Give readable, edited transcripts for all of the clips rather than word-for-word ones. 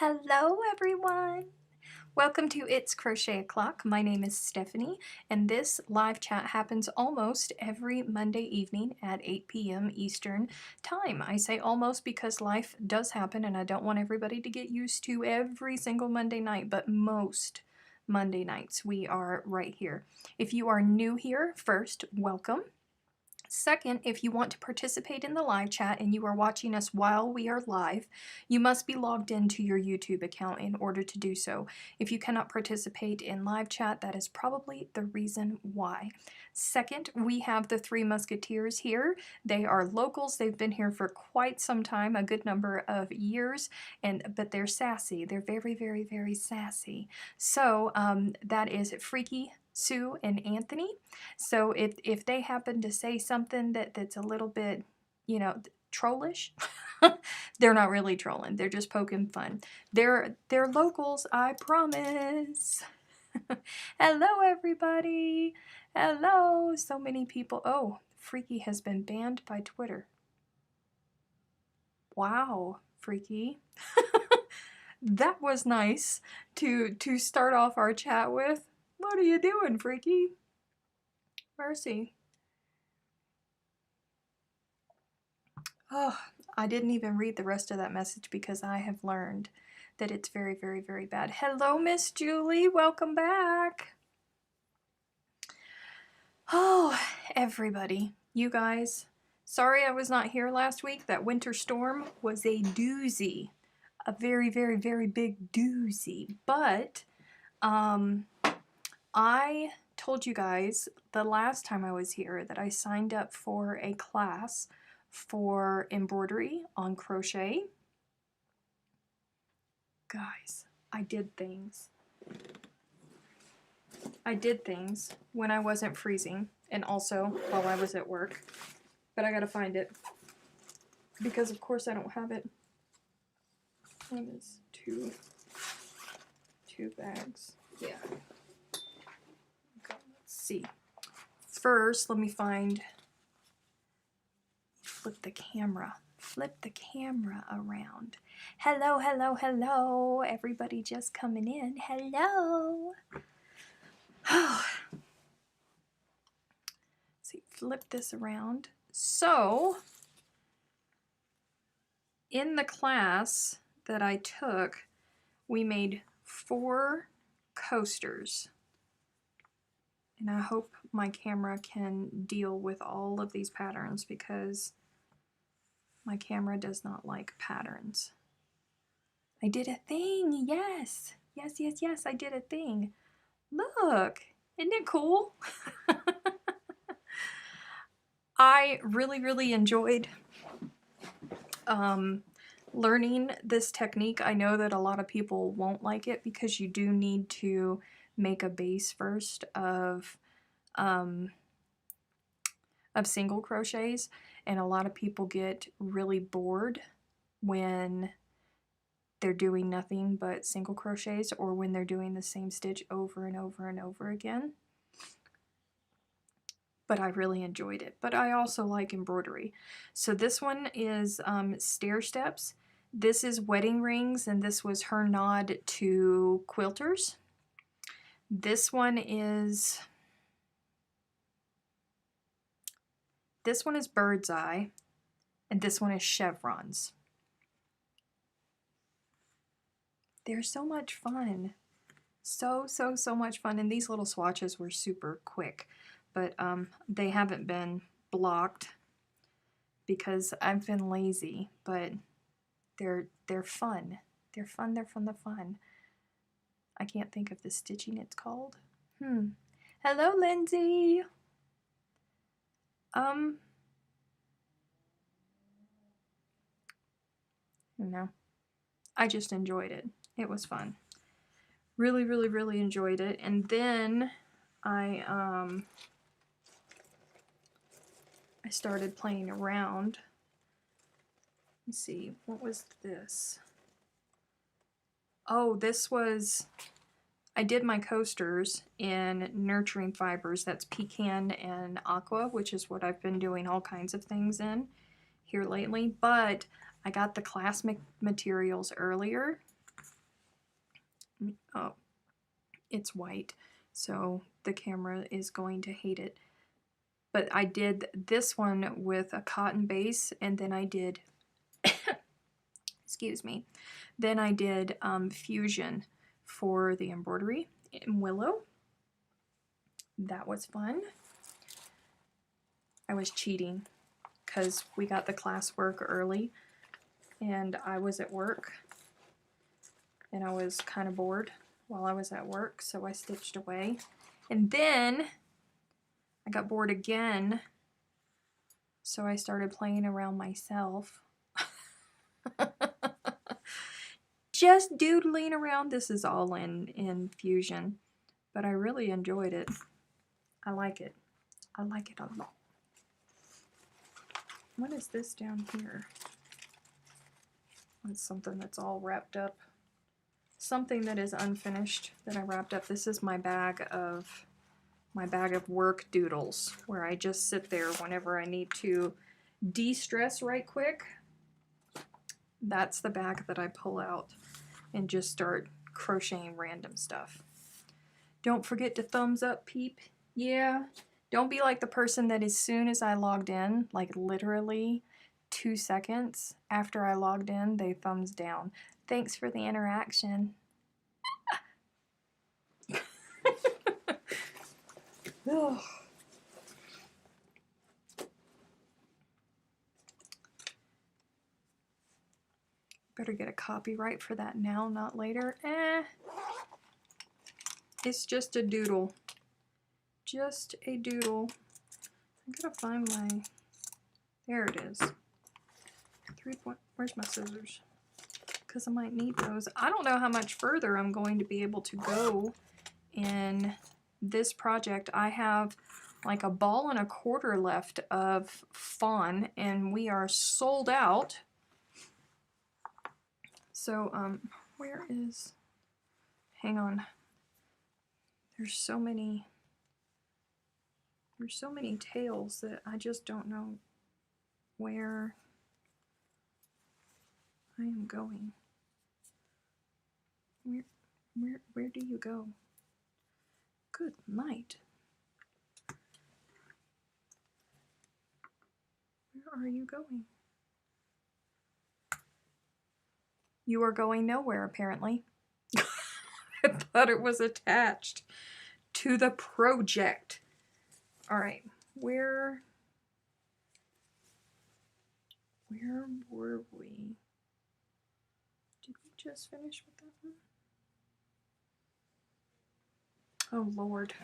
Hello everyone! Welcome to It's Crochet O'Clock. My name is Stephanie and this live chat happens almost every Monday evening at 8 p.m. Eastern Time. I say almost because life does happen and I don't want everybody to get used to every single Monday night, but most Monday nights we are right here. If you are new here, first, welcome. Second, if you want to participate in the live chat and you are watching us while we are live, you must be logged into your YouTube account in order to do so. If you cannot participate in live chat, that is probably the reason why. Second, we have the Three Musketeers here. They are locals. They've been here for quite some time, a good number of years, but they're sassy. They're very, very, very sassy. So that is Freaky, Sue, and Anthony. So if they happen to say something that's a little bit, trollish, they're not really trolling. They're just poking fun. They're locals, I promise. Hello, everybody. Hello. So many people. Oh, Freaky has been banned by Twitter. Wow, Freaky. That was nice to start off our chat with. What are you doing, Freaky? Mercy. Oh, I didn't even read the rest of that message because I have learned that it's very, very, very bad. Hello, Miss Julie. Welcome back. Oh, everybody. You guys. Sorry I was not here last week. That winter storm was a doozy. A very, very, very big doozy. But, I told you guys the last time I was here that I signed up for a class for embroidery on crochet. Guys, I did things. I did things when I wasn't freezing and also while I was at work. But I gotta find it because of course I don't have it. One is two bags. Yeah. Okay, let's see. First, let me find. Flip the camera around. Hello, hello, hello. Everybody just coming in. Hello. See, flip this around. So, in the class that I took, we made 4 coasters. And I hope my camera can deal with all of these patterns because my camera does not like patterns. I did a thing, yes. Yes, yes, yes, I did a thing. Look, isn't it cool? I really, really enjoyed learning this technique. I know that a lot of people won't like it because you do need to make a base first of single crochets, and a lot of people get really bored when they're doing nothing but single crochets or when they're doing the same stitch over and over and over again. But I really enjoyed it. But I also like embroidery. So this one is stair steps. This is wedding rings, and this was her nod to quilters. This one is bird's eye, and this one is chevrons. They're so much fun. So much fun. And these little swatches were super quick, but they haven't been blocked because I've been lazy, but they're fun. They're fun. I can't think of the stitching it's called. Hello, Lindsay. No. I just enjoyed it. It was fun. Really, really, really enjoyed it. And then I started playing around. Let's see, what was this? Oh, this was, I did my coasters in Nurturing Fibers. That's pecan and aqua, which is what I've been doing all kinds of things in here lately. But I got the class materials earlier, Oh, it's white, so the camera is going to hate it. But I did this one with a cotton base, and then I did, excuse me, then I did fusion for the embroidery in willow. That was fun. I was cheating because we got the classwork early and I was at work and I was kind of bored while I was at work, so I stitched away. And then I got bored again, so I started playing around myself. Just doodling around. This is all in Fusion, but I really enjoyed it. I like it. I like it a lot. What is this down here? It's something that's all wrapped up. Something that is unfinished that I wrapped up. This is my bag of work doodles, where I just sit there whenever I need to de-stress right quick. That's the bag that I pull out and just start crocheting random stuff. Don't forget to thumbs up, peep. Yeah. Don't be like the person that as soon as I logged in, like literally 2 seconds after I logged in, they thumbs down. Thanks for the interaction. Oh. Better get a copyright for that now, not later. It's just a doodle. Just a doodle. I gotta find my... There it is. 3 point... Where's my scissors? Because I might need those. I don't know how much further I'm going to be able to go in this project. I have like a ball and a quarter left of fawn, and we are sold out. So, where is... Hang on. There's so many tails that I just don't know where I am going. Where do you go? Good night. Where are you going? You are going nowhere, apparently. I thought it was attached to the project. All right, where were we? Did we just finish with that one? Oh, Lord.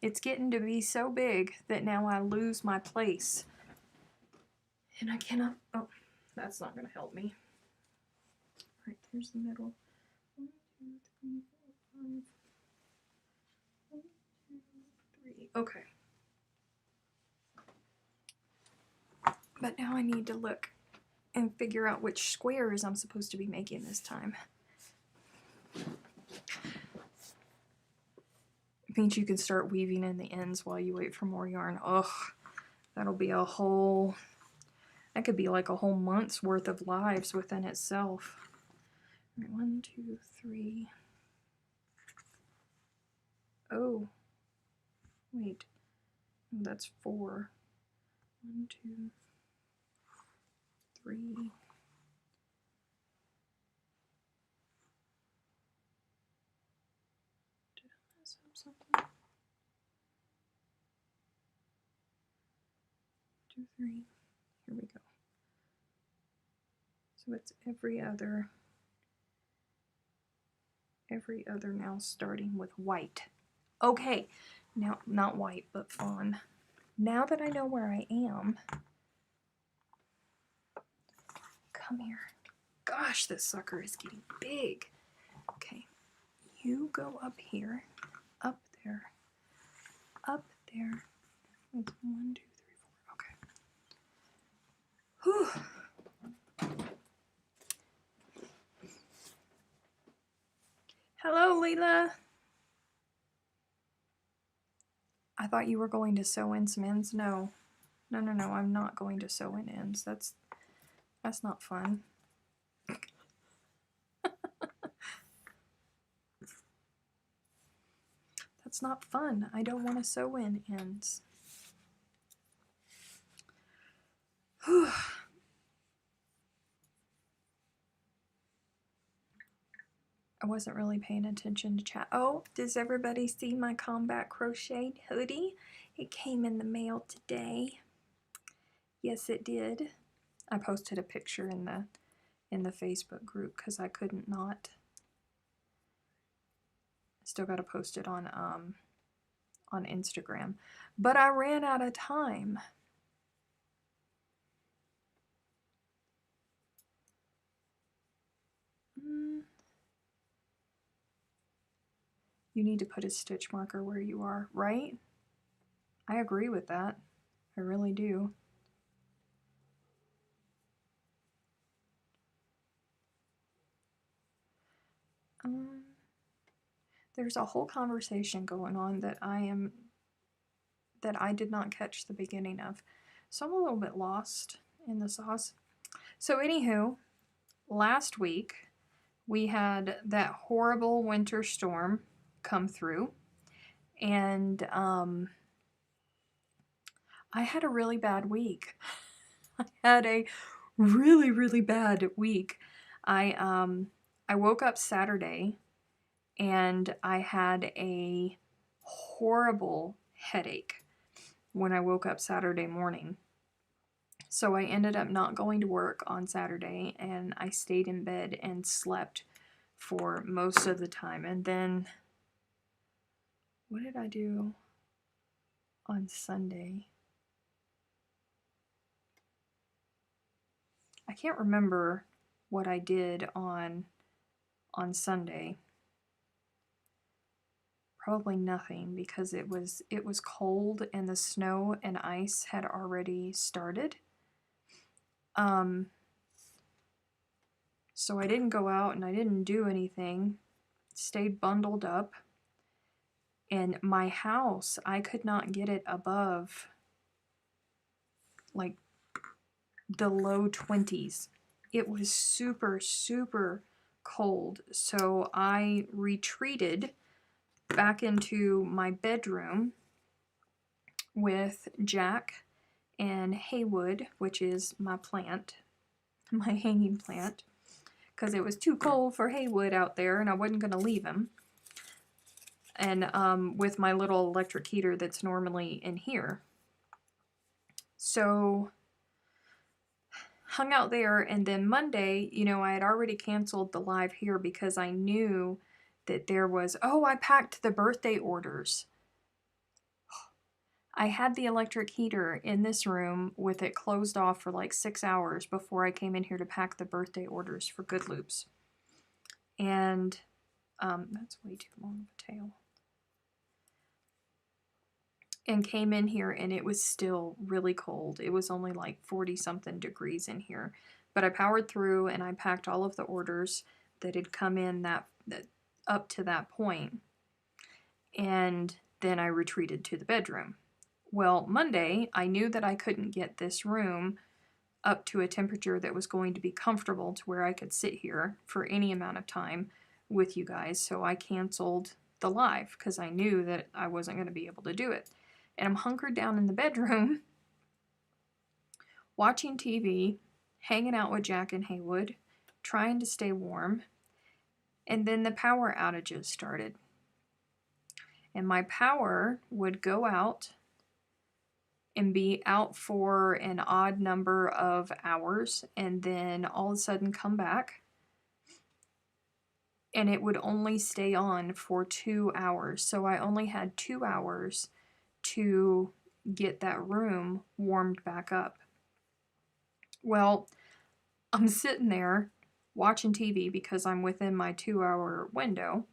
It's getting to be so big that now I lose my place. And I cannot... Oh, that's not going to help me. All right, there's the middle. 1, 2, 3, 4, 5. 1, 2, 3. Okay. But now I need to look and figure out which squares I'm supposed to be making this time. It means you can start weaving in the ends while you wait for more yarn. Ugh, that'll be a whole... That could be like a whole month's worth of lives within itself. All right, 1, 2, 3. Oh, wait. Oh, that's 4. 1, 2, 3. Did I mess up something? 2, 3. Here we go. So it's every other now, starting with white. Okay, now not white, but fawn. Now that I know where I am, come here. Gosh, this sucker is getting big. Okay, you go up here, up there, up there. It's 1, 2, 3, 4. Okay. Whew. Hello, Leela. I thought you were going to sew in some ends. No. No, I'm not going to sew in ends. That's not fun. That's not fun. I don't want to sew in ends. Whew. I wasn't really paying attention to chat. Oh, does everybody see my combat crocheted hoodie? It came in the mail today. Yes, it did. I posted a picture in the Facebook group because I couldn't not. Still got to post it on Instagram, but I ran out of time. You need to put a stitch marker where you are, right? I agree with that. I really do. There's a whole conversation going on that I did not catch the beginning of. So I'm a little bit lost in the sauce. So anywho, last week we had that horrible winter storm come through, and I had a really bad week. I had a really, really bad week. I woke up Saturday and I had a horrible headache when I woke up Saturday morning. So I ended up not going to work on Saturday, and I stayed in bed and slept for most of the time. And then, what did I do on Sunday? I can't remember what I did on Sunday. Probably nothing, because it was cold and the snow and ice had already started. So I didn't go out and I didn't do anything. Stayed bundled up. And my house, I could not get it above like the low 20s. It was super, super cold. So I retreated back into my bedroom with Jack and Haywood, which is my plant, my hanging plant, because it was too cold for Haywood out there and I wasn't going to leave him. And with my little electric heater that's normally in here. So hung out there, and then Monday, you know, I had already canceled the live here because I knew that there was, oh, I packed the birthday orders. I had the electric heater in this room with it closed off for like 6 hours before I came in here to pack the birthday orders for Good Loops. And that's way too long of a tail. And came in here and it was still really cold. It was only like 40 something degrees in here. But I powered through and I packed all of the orders that had come in that up to that point. And then I retreated to the bedroom. Well, Monday, I knew that I couldn't get this room up to a temperature that was going to be comfortable to where I could sit here for any amount of time with you guys. So I canceled the live because I knew that I wasn't going to be able to do it. And I'm hunkered down in the bedroom, watching TV, hanging out with Jack and Haywood, trying to stay warm. And then the power outages started. And my power would go out and be out for an odd number of hours, and then all of a sudden come back. And it would only stay on for 2 hours. So I only had 2 hours to get that room warmed back up. Well, I'm sitting there watching TV because I'm within my 2-hour window.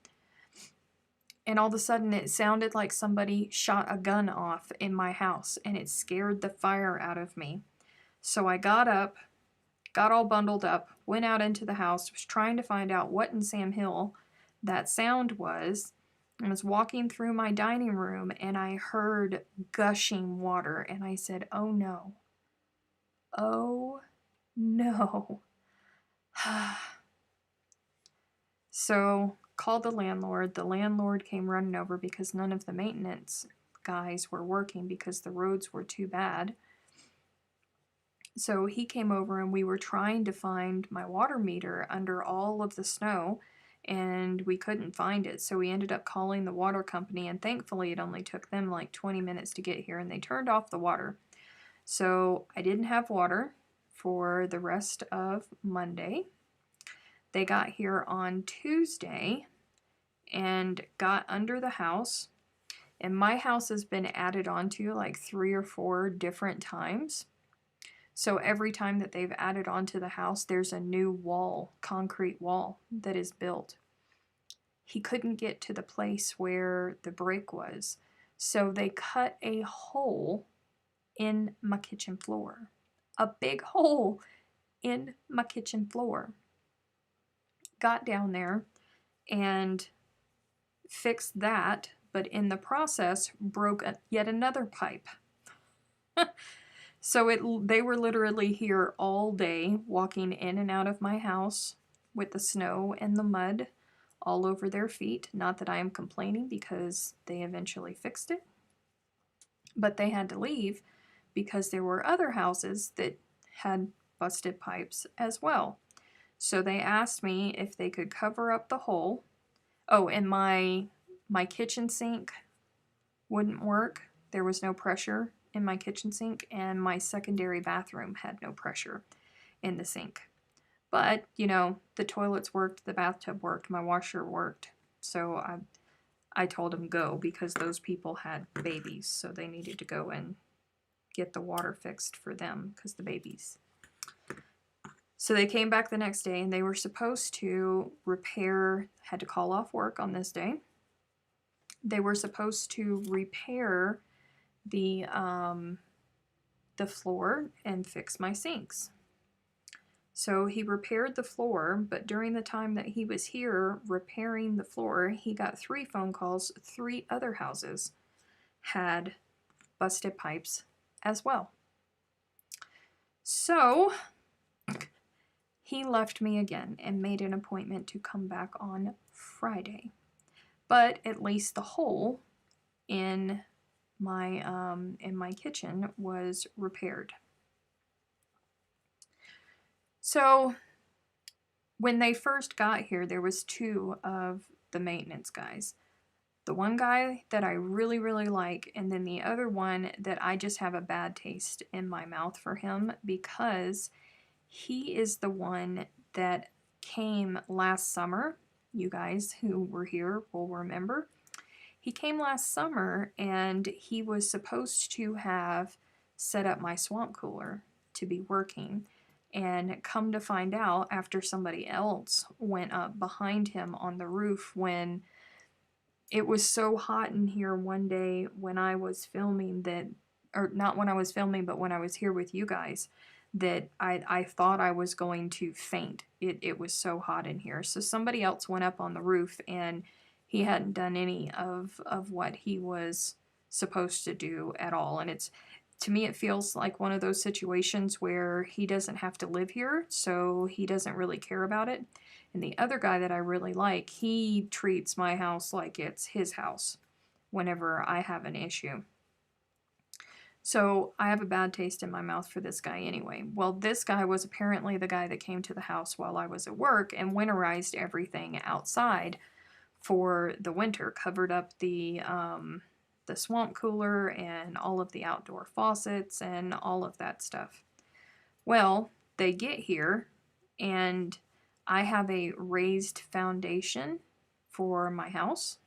And all of a sudden it sounded like somebody shot a gun off in my house, and it scared the fire out of me. So I got up, got all bundled up, went out into the house, was trying to find out what in Sam Hill that sound was. I was walking through my dining room and I heard gushing water, and I said, oh no. Oh no. So called the landlord. The landlord came running over because none of the maintenance guys were working because the roads were too bad. So he came over and we were trying to find my water meter under all of the snow, and we couldn't find it. So we ended up calling the water company, and thankfully it only took them like 20 minutes to get here, and they turned off the water. So I didn't have water for the rest of Monday. They got here on Tuesday and got under the house, and my house has been added onto like 3 or 4 different times. So every time that they've added onto the house, there's a new wall, concrete wall that is built. He couldn't get to the place where the break was, so they cut a hole in my kitchen floor. A big hole in my kitchen floor. Got down there and fixed that, but in the process broke yet another pipe. So they were literally here all day, walking in and out of my house with the snow and the mud all over their feet. Not that I am complaining, because they eventually fixed it. But they had to leave because there were other houses that had busted pipes as well. So they asked me if they could cover up the hole. Oh, and my kitchen sink wouldn't work. There was no pressure in my kitchen sink, and my secondary bathroom had no pressure in the sink. But, you know, the toilets worked, the bathtub worked, my washer worked. So I told them go, because those people had babies, so they needed to go and get the water fixed for them because the babies. So they came back the next day, and they were supposed to repair, had to call off work on this day. They were supposed to repair the floor and fix my sinks. So he repaired the floor, but during the time that he was here repairing the floor, he got 3 phone calls. 3 other houses had busted pipes as well. So he left me again and made an appointment to come back on Friday. But at least the hole in my kitchen was repaired. So when they first got here, there was 2 of the maintenance guys. The one guy that I really, really like, and then the other one that I just have a bad taste in my mouth for him, because he is the one that came last summer. You guys who were here will remember. He came last summer, and he was supposed to have set up my swamp cooler to be working. And come to find out, after somebody else went up behind him on the roof, when it was so hot in here one day when I was filming that, or not when I was filming, but when I was here with you guys, that I thought I was going to faint. It was so hot in here. So somebody else went up on the roof, and he hadn't done any of what he was supposed to do at all. And to me, it feels like one of those situations where he doesn't have to live here, so he doesn't really care about it. And the other guy that I really like, he treats my house like it's his house whenever I have an issue. So I have a bad taste in my mouth for this guy anyway. Well, this guy was apparently the guy that came to the house while I was at work and winterized everything outside for the winter, covered up the swamp cooler and all of the outdoor faucets and all of that stuff. Well, they get here, and I have a raised foundation for my house,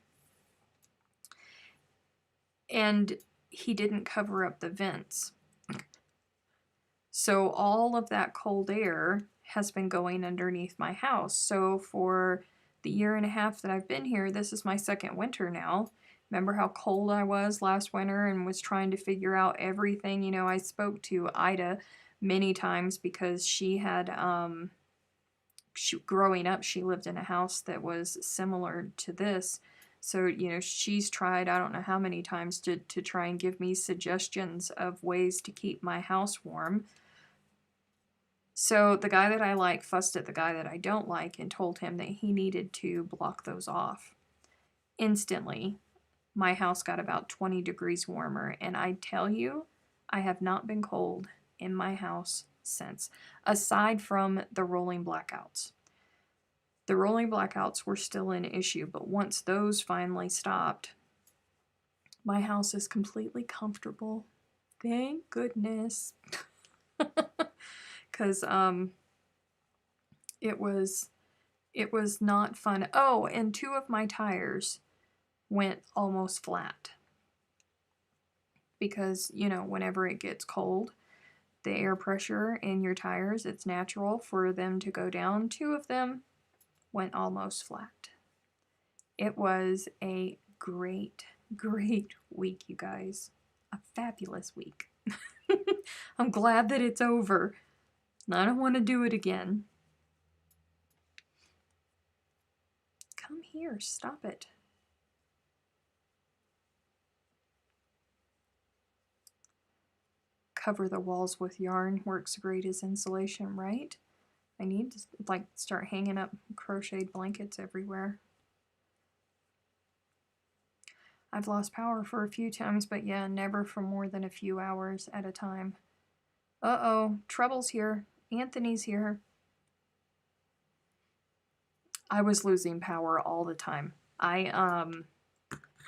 and he didn't cover up the vents. So all of that cold air has been going underneath my house. So for the 1.5 years that I've been here, this is my 2nd winter now. Remember how cold I was last winter and was trying to figure out everything? You know, I spoke to Ida many times because she had, growing up, she lived in a house that was similar to this. So, you know, she's tried, I don't know how many times, to try and give me suggestions of ways to keep my house warm. So the guy that I like fussed at the guy that I don't like and told him that he needed to block those off. Instantly, my house got about 20 degrees warmer, and I tell you, I have not been cold in my house since, aside from the rolling blackouts. The rolling blackouts were still an issue, but once those finally stopped, my house is completely comfortable. Thank goodness. Because it was not fun. Oh, and 2 of my tires went almost flat. Because, you know, whenever it gets cold, the air pressure in your tires, it's natural for them to go down. 2 of them went almost flat. It was a great, great week, you guys. A fabulous week. I'm glad that it's over. I don't want to do it again. Come here, stop it. Cover the walls with yarn. Works great as insulation, right? I need to like start hanging up crocheted blankets everywhere. I've lost power for a few times, but yeah, never for more than a few hours at a time. Uh-oh, trouble's here. Anthony's here. I was losing power all the time. And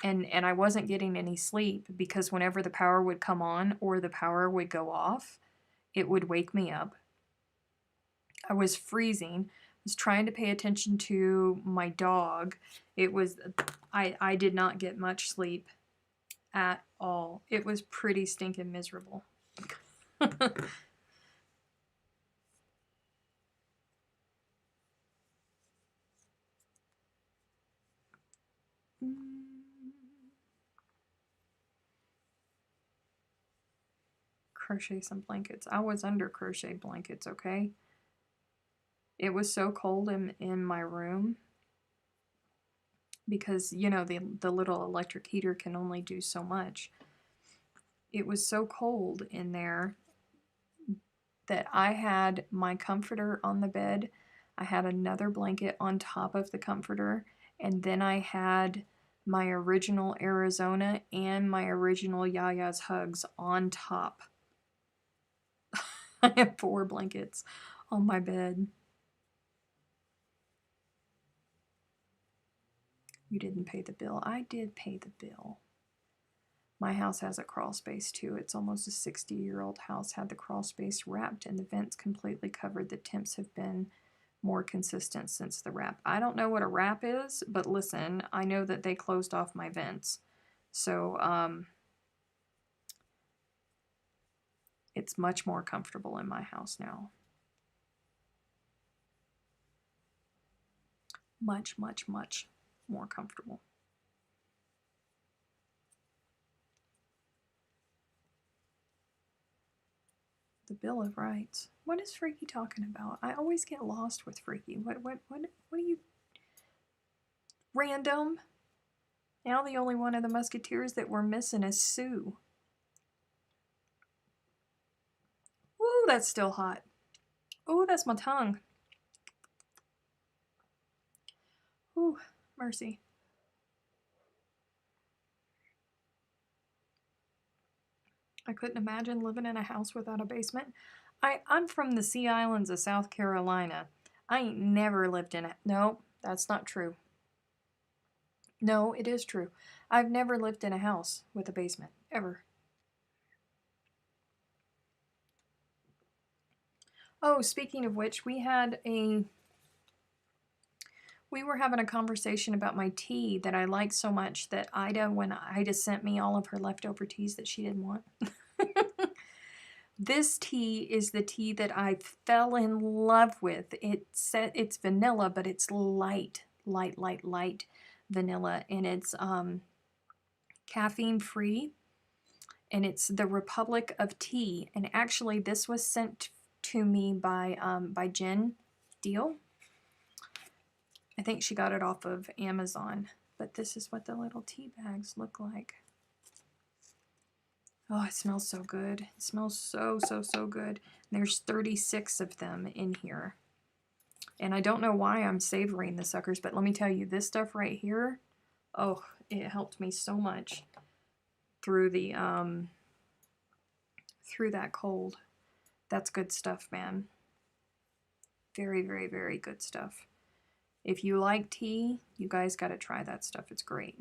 I wasn't getting any sleep because whenever the power would come on or the power would go off, it would wake me up. I was freezing. I was trying to pay attention to my dog. I did not get much sleep at all. It was pretty stinking miserable. Crochet some blankets. I was under crochet blankets, okay? It was so cold in my room because, you know, the little electric heater can only do so much. It was so cold in there that I had my comforter on the bed. I had another blanket on top of the comforter, and then I had my original Arizona and my original Yaya's Hugs on top. I have 4 blankets on my bed. You didn't pay the bill. I did pay the bill. My house has a crawl space too. It's almost a 60-year-old house. Had the crawl space wrapped and the vents completely covered. The temps have been more consistent since the wrap. I don't know what a wrap is, but listen, I know that they closed off my vents. So, it's much more comfortable in my house now. Much, much, much more comfortable. The Bill of Rights. What is Freaky talking about? I always get lost with Freaky. What are you... Random? Now the only one of the Musketeers that we're missing is Sue. Ooh, that's still hot. Ooh, that's my tongue. Ooh, mercy. I couldn't imagine living in a house without a basement. I'm from the Sea Islands of South Carolina. I ain't never lived in it. No, that's not true. No, it is true. I've never lived in a house with a basement, ever. Oh, speaking of which, we were having a conversation about my tea that I like so much that when Ida sent me all of her leftover teas that she didn't want. This tea is the tea that I fell in love with. It's vanilla, but it's light vanilla, and it's caffeine free, and it's the Republic of Tea. And actually, this was sent to me by Jen Deal. I think she got it off of Amazon, but this is what the little tea bags look like. Oh, it smells so good. It smells so, so, so good. There's 36 of them in here. And I don't know why I'm savoring the suckers, but let me tell you, this stuff right here, oh, it helped me so much through the through that cold. That's good stuff, man. Very, very, very good stuff. If you like tea, you guys got to try that stuff. It's great.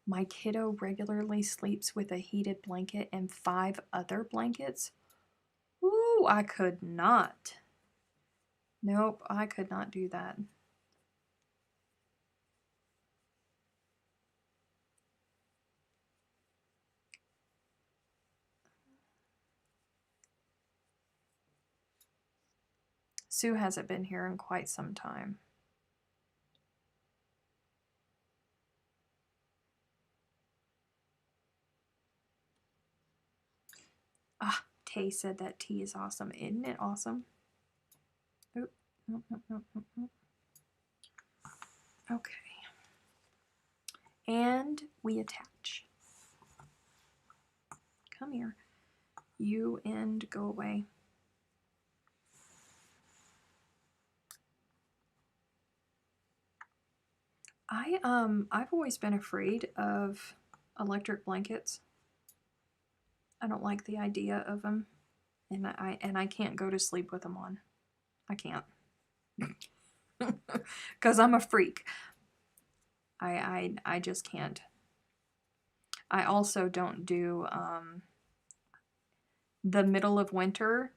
My kiddo regularly sleeps with a heated blanket and 5 other blankets. Ooh, I could not. Nope, I could not do that. Sue hasn't been here in quite some time. Ah, Tay said that tea is awesome. Isn't it awesome? Oop, nope, nope, nope, nope, nope. Okay. And we attach. Come here. You and go away. I've always been afraid of electric blankets. I don't like the idea of them, and I can't go to sleep with them on. I can't, because I'm a freak. I just can't. I also don't do the middle of winter.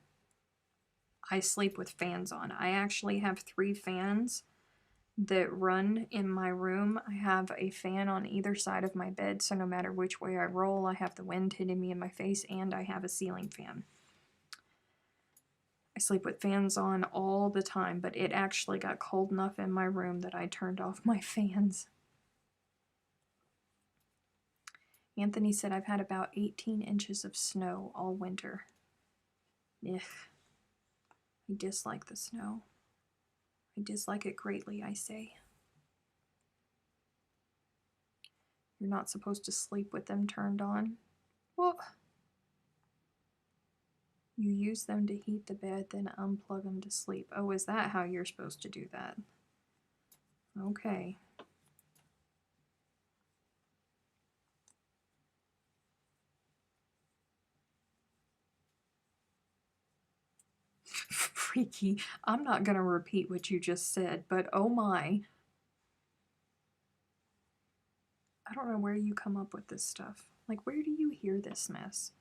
I sleep with fans on. I actually have 3 fans that run in my room. I have a fan on either side of my bed, so no matter which way I roll, I have the wind hitting me in my face, and I have a ceiling fan. I sleep with fans on all the time, but it actually got cold enough in my room that I turned off my fans. Anthony said I've had about 18 inches of snow all winter. Ugh. I dislike the snow. I dislike it greatly, I say. You're not supposed to sleep with them turned on. Well, you use them to heat the bed, then unplug them to sleep. Oh, is that how you're supposed to do that? Okay. Freaky. I'm not going to repeat what you just said, but oh my. I don't know where you come up with this stuff. Like, where do you hear this mess?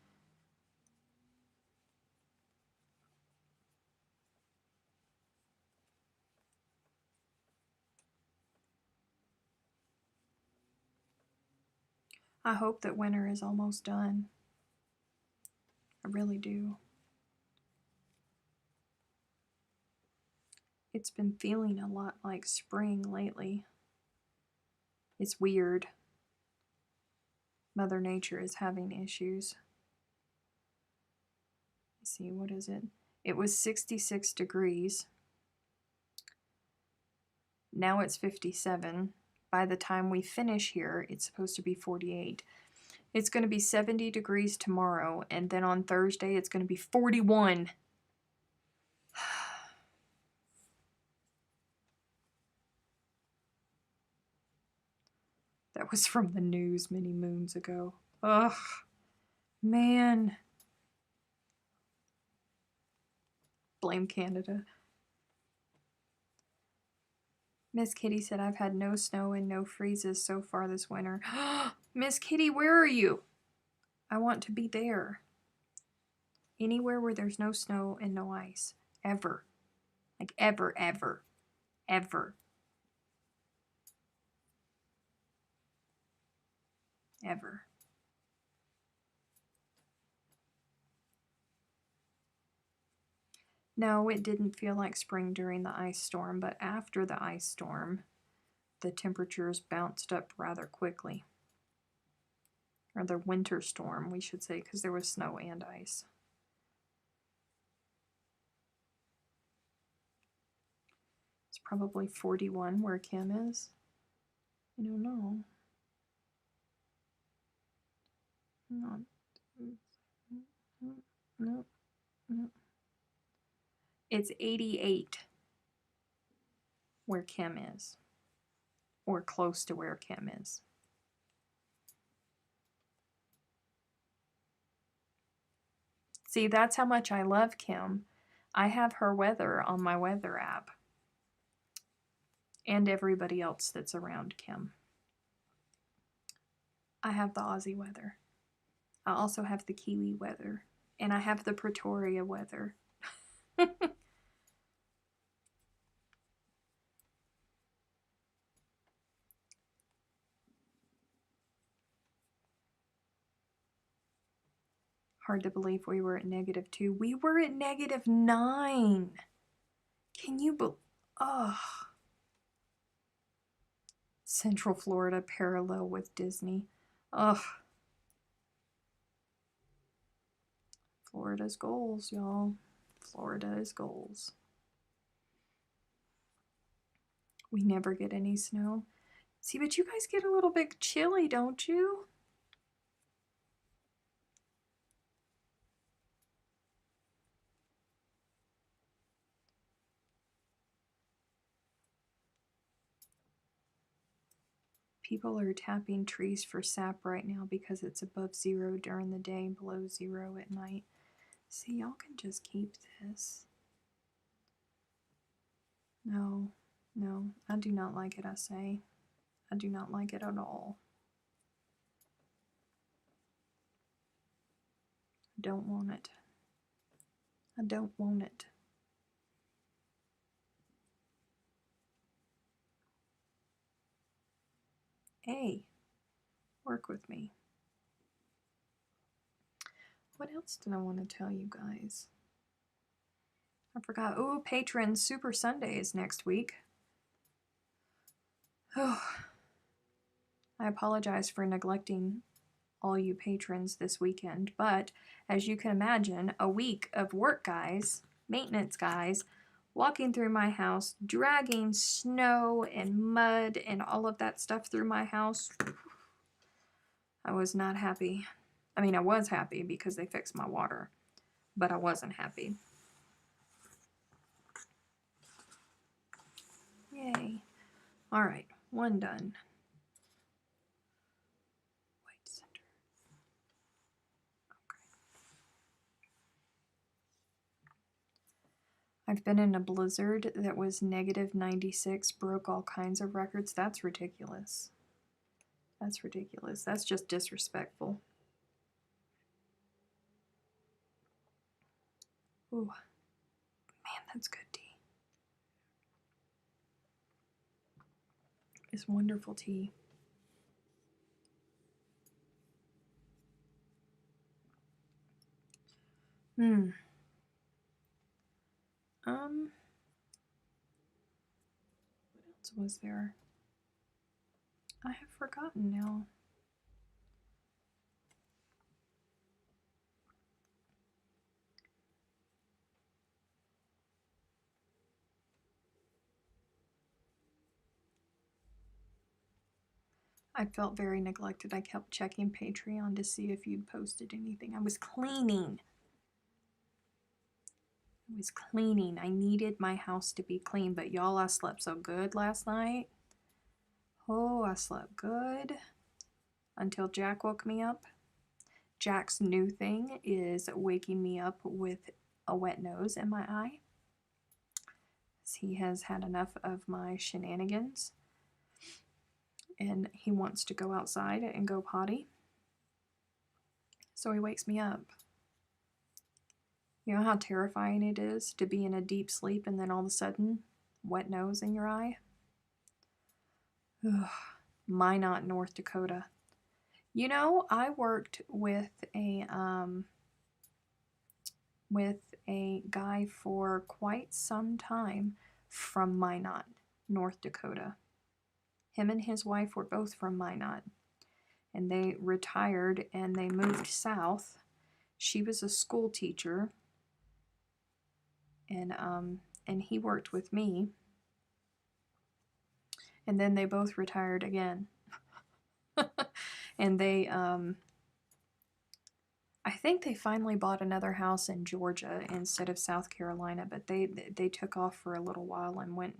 I hope that winter is almost done. I really do. It's been feeling a lot like spring lately. It's weird. Mother Nature is having issues. Let's see, what is it? It was 66 degrees. Now it's 57. By the time we finish here, it's supposed to be 48. It's going to be 70 degrees tomorrow, and then on Thursday it's going to be 41. That was from the news many moons ago. Ugh, man. Blame Canada. Miss Kitty said, I've had no snow and no freezes so far this winter. Miss Kitty, where are you? I want to be there. Anywhere where there's no snow and no ice. Ever. Like ever, ever, ever. Ever. No, it didn't feel like spring during the ice storm, but after the ice storm, the temperatures bounced up rather quickly. Or the winter storm, we should say, because there was snow and ice. Probably 41 where Kim is. I don't know. Not, no, no. It's 88 where Kim is, or close to where Kim is. See, that's how much I love Kim. I have her weather on my weather app, and everybody else that's around Kim. I have the Aussie weather. I also have the Kiwi weather, and I have the Pretoria weather. Hard to believe we were at -2. We were at -9. Can you believe? Oh. Central Florida parallel with Disney. Ugh. Florida's goals, y'all. Florida's goals. We never get any snow. See, but you guys get a little bit chilly, don't you? People are tapping trees for sap right now because it's above 0 during the day, below 0 at night. See, y'all can just keep this. No, no, I do not like it, I say. I do not like it at all. I don't want it. I don't want it. Hey, work with me. What else did I want to tell you guys? I forgot. Oh, Patron Super Sunday is next week. Oh, I apologize for neglecting all you patrons this weekend, but as you can imagine, a week of work guys, maintenance guys, walking through my house, dragging snow and mud and all of that stuff through my house. I was not happy. I mean, I was happy because they fixed my water, but I wasn't happy. Yay. All right, one done. White center. Okay. I've been in a blizzard that was -96, broke all kinds of records. That's ridiculous. That's ridiculous. That's just disrespectful. Ooh, man, that's good tea. It's wonderful tea. What else was there? I have forgotten now. I felt very neglected. I kept checking Patreon to see if you'd posted anything. I was cleaning. I needed my house to be clean, but y'all, I slept so good last night. Oh, I slept good until Jack woke me up. Jack's new thing is waking me up with a wet nose in my eye. He has had enough of my shenanigans, and he wants to go outside and go potty. So he wakes me up. You know how terrifying it is to be in a deep sleep and then all of a sudden, wet nose in your eye? Ugh. Minot, North Dakota. You know, I worked with a guy for quite some time from Minot, North Dakota. Him and his wife were both from Minot, and they retired and they moved south. She was a school teacher, and he worked with me. and then they both retired again. And they, I think they finally bought another house in Georgia instead of South Carolina, but they took off for a little while and went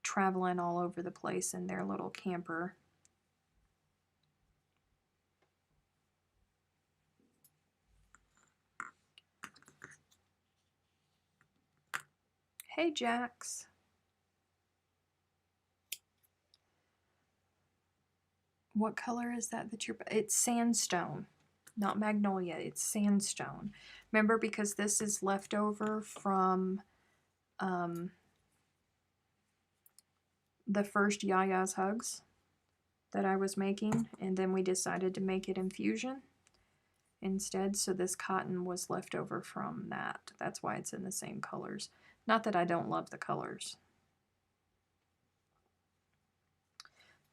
traveling all over the place in their little camper. Hey, Jax. What color is that you're... It's sandstone, not magnolia. It's sandstone. Remember, because this is leftover from the first Yaya's Hugs that I was making, and then we decided to make it infusion instead, so this cotton was left over from that. That's why it's in the same colors. Not that I don't love the colors.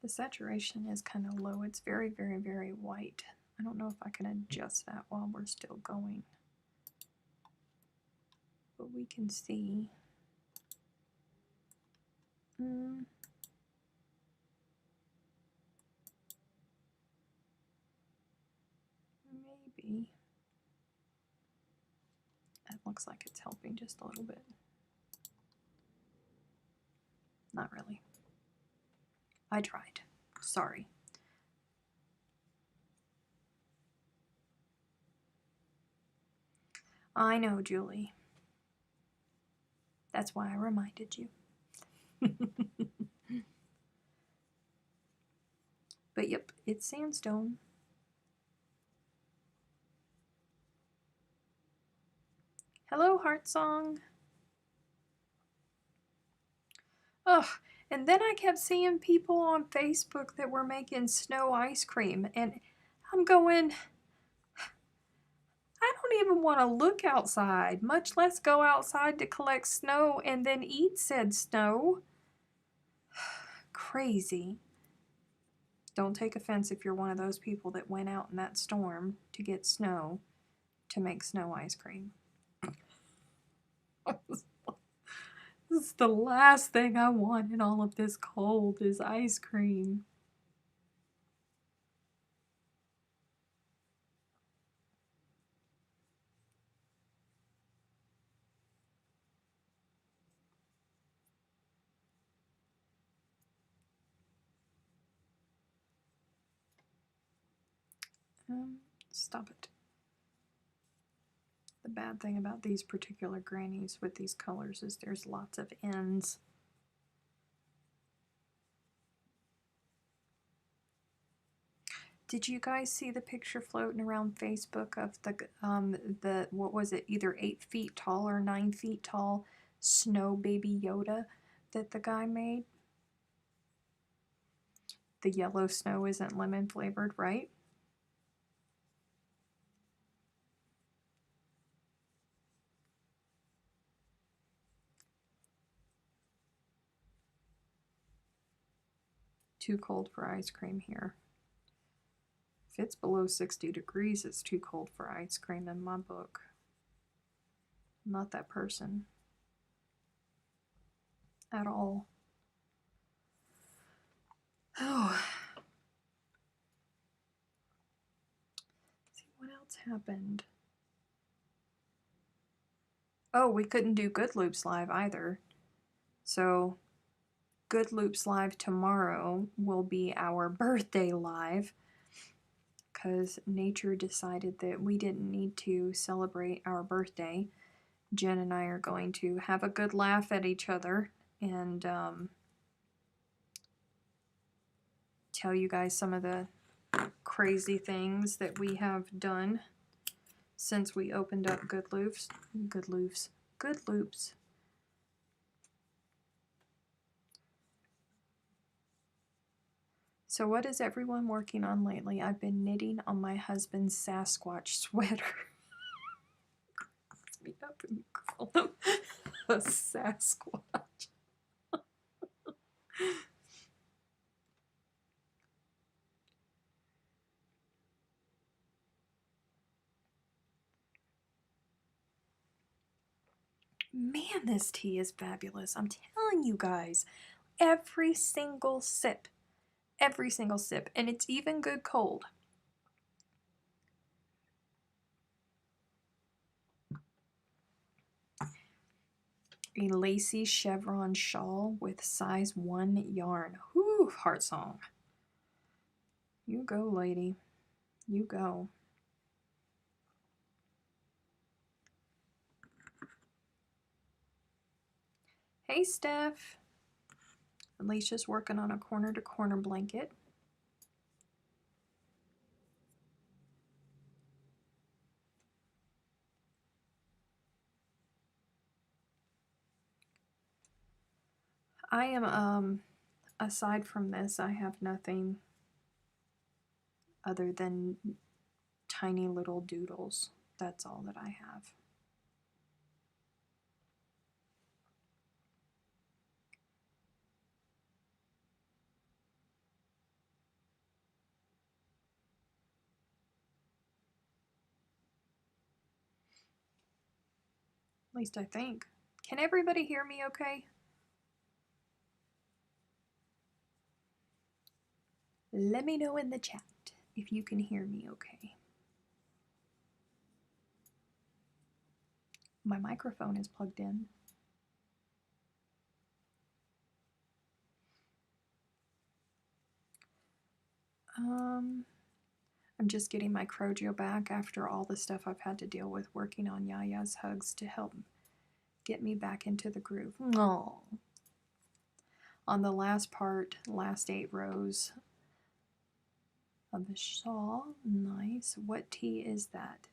The saturation is kind of low. It's very, very, very white. I don't know if I can adjust that while we're still going. But we can see. Maybe. It looks like it's helping just a little bit. Not really. I tried. Sorry. I know, Julie. That's why I reminded you. But yep, it's sandstone. Hello, Heartsong. Ugh, and then I kept seeing people on Facebook that were making snow ice cream, and I'm going, I don't even want to look outside, much less go outside to collect snow and then eat said snow. Crazy. Don't take offense if you're one of those people that went out in that storm to get snow to make snow ice cream. This is the last thing I want in all of this cold is ice cream. Stop it. The bad thing about these particular grannies with these colors is there's lots of ends. Did you guys see the picture floating around Facebook of the what was it, either 8 feet tall or 9 feet tall snow baby Yoda that the guy made? The yellow snow isn't lemon flavored, right? Too cold for ice cream here. If it's below 60 degrees, it's too cold for ice cream in my book. I'm not that person at all. Oh. Let's see what else happened. Oh, we couldn't do Good Loops Live either. So Good Loops Live tomorrow will be our birthday live, because nature decided that we didn't need to celebrate our birthday. Jen and I are going to have a good laugh at each other and tell you guys some of the crazy things that we have done since we opened up Good Loops. Good Loops. Good Loops. So what is everyone working on lately? I've been knitting on my husband's Sasquatch sweater. Let's meet up and call him a Sasquatch. Man, this tea is fabulous. I'm telling you guys, every single sip. Every single sip. And it's even good cold. A lacy chevron shawl with size 1 yarn. Whew, heart song. You go, lady. You go. Hey, Steph. Alicia's working on a corner-to-corner blanket. I am, aside from this, I have nothing other than tiny little doodles. That's all that I have. At least I think. Can everybody hear me okay? Let me know in the chat if you can hear me okay. My microphone is plugged in. I'm just getting my Crochet back after all the stuff I've had to deal with working on Yaya's hugs to help get me back into the groove. Aww. On the last part, last 8 rows of the shawl. Nice. What tea is that?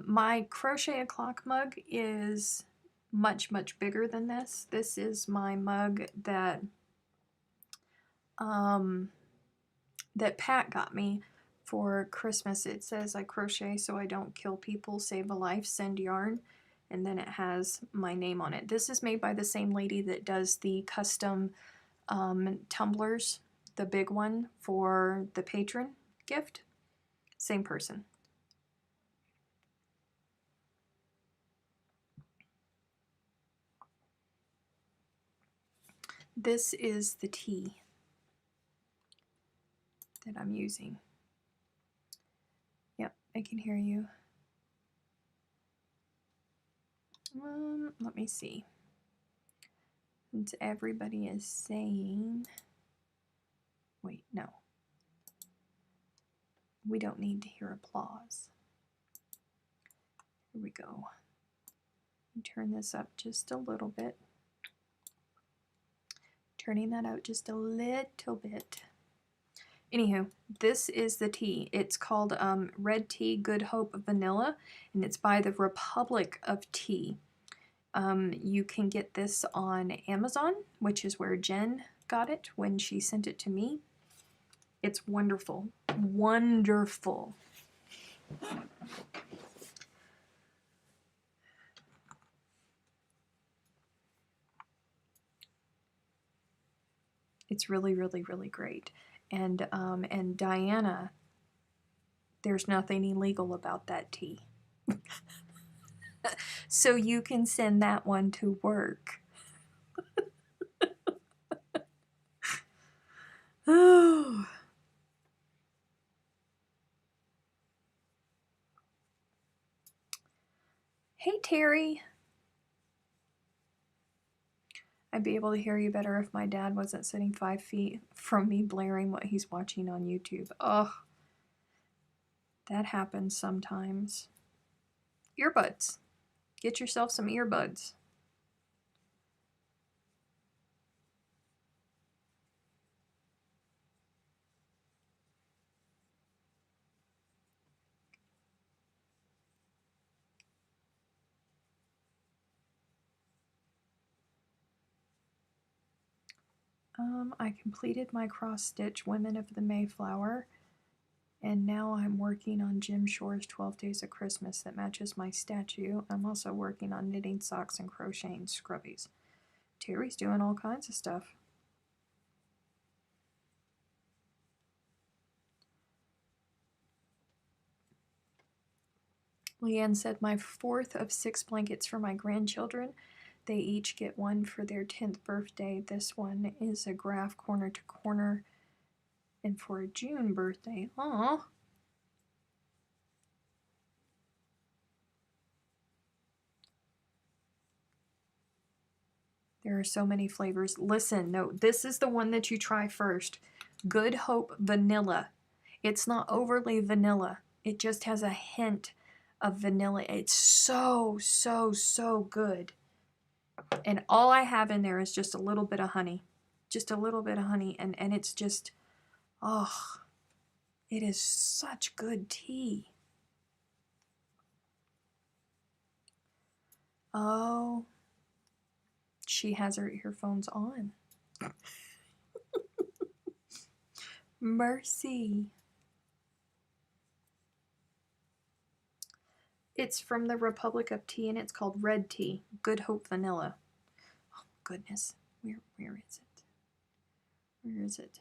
My Crochet a Clock mug is much, much bigger than this. This is my mug that that Pat got me for Christmas. It says, I crochet so I don't kill people, save a life, send yarn. And then it has my name on it. This is made by the same lady that does the custom tumblers, the big one for the patron gift. Same person. This is the tea that I'm using. Yep, I can hear you. Let me see. Since everybody is saying, wait, no. We don't need to hear applause. Here we go. Turn this up just a little bit. Turning that out just a little bit. Anywho, this is the tea. It's called Red Tea Good Hope Vanilla, and it's by the Republic of Tea. You can get this on Amazon, which is where Jen got it when she sent it to me. It's wonderful. Wonderful. It's really, really, really great. And Diana, there's nothing illegal about that tea. So you can send that one to work. Oh. Hey, Terry. I'd be able to hear you better if my dad wasn't sitting 5 feet from me blaring what he's watching on YouTube. Ugh. That happens sometimes. Earbuds. Get yourself some earbuds. I completed my cross-stitch Women of the Mayflower, and now I'm working on Jim Shore's 12 Days of Christmas that matches my statue. I'm also working on knitting socks and crocheting scrubbies. Terry's doing all kinds of stuff. Leanne said, my 4th of 6 blankets for my grandchildren. They each get one for their 10th birthday. This one is a graph corner to corner. And for a June birthday, aw. There are so many flavors. Listen, no, this is the one that you try first. Good Hope Vanilla. It's not overly vanilla. It just has a hint of vanilla. It's so, so, so good. And all I have in there is just a little bit of honey. Just a little bit of honey. And it's just, oh, it is such good tea. Oh, she has her earphones on. Mercy. It's from the Republic of Tea, and it's called Red Tea. Good Hope Vanilla. Oh, goodness. Where is it? Where is it?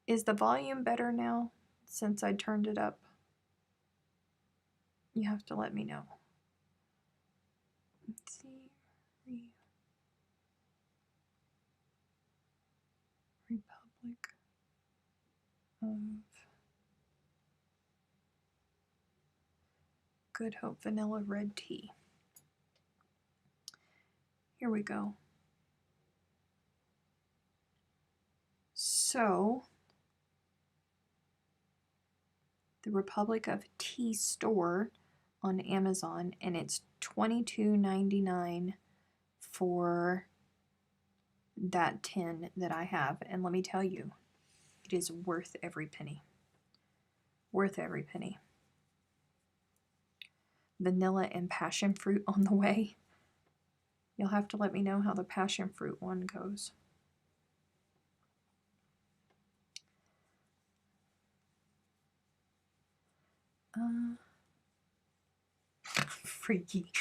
Is the volume better now since I turned it up? You have to let me know. Let's see. Republic of Good Hope Vanilla Red Tea. Here we go. So, the Republic of Tea store on Amazon, and it's $22.99 for that tin that I have. And let me tell you, it is worth every penny. Worth every penny. Vanilla and passion fruit on the way. You'll have to let me know how the passion fruit one goes. Freaky.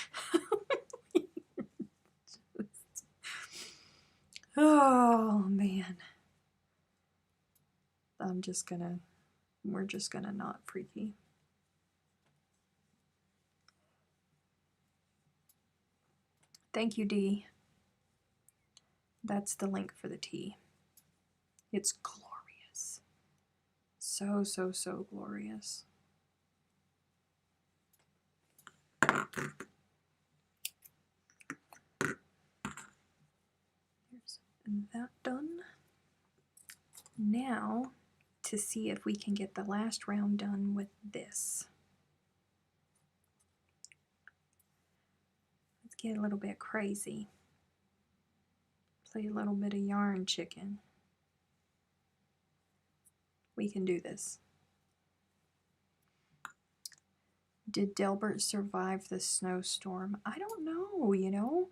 Oh man. We're just gonna not freaky. Thank you, Dee. That's the link for the tea. It's glorious. So, so, so glorious. There's that done. Now, to see if we can get the last round done with this. Let's get a little bit crazy. Play a little bit of yarn chicken. We can do this. Did Delbert survive the snowstorm? I don't know, you know.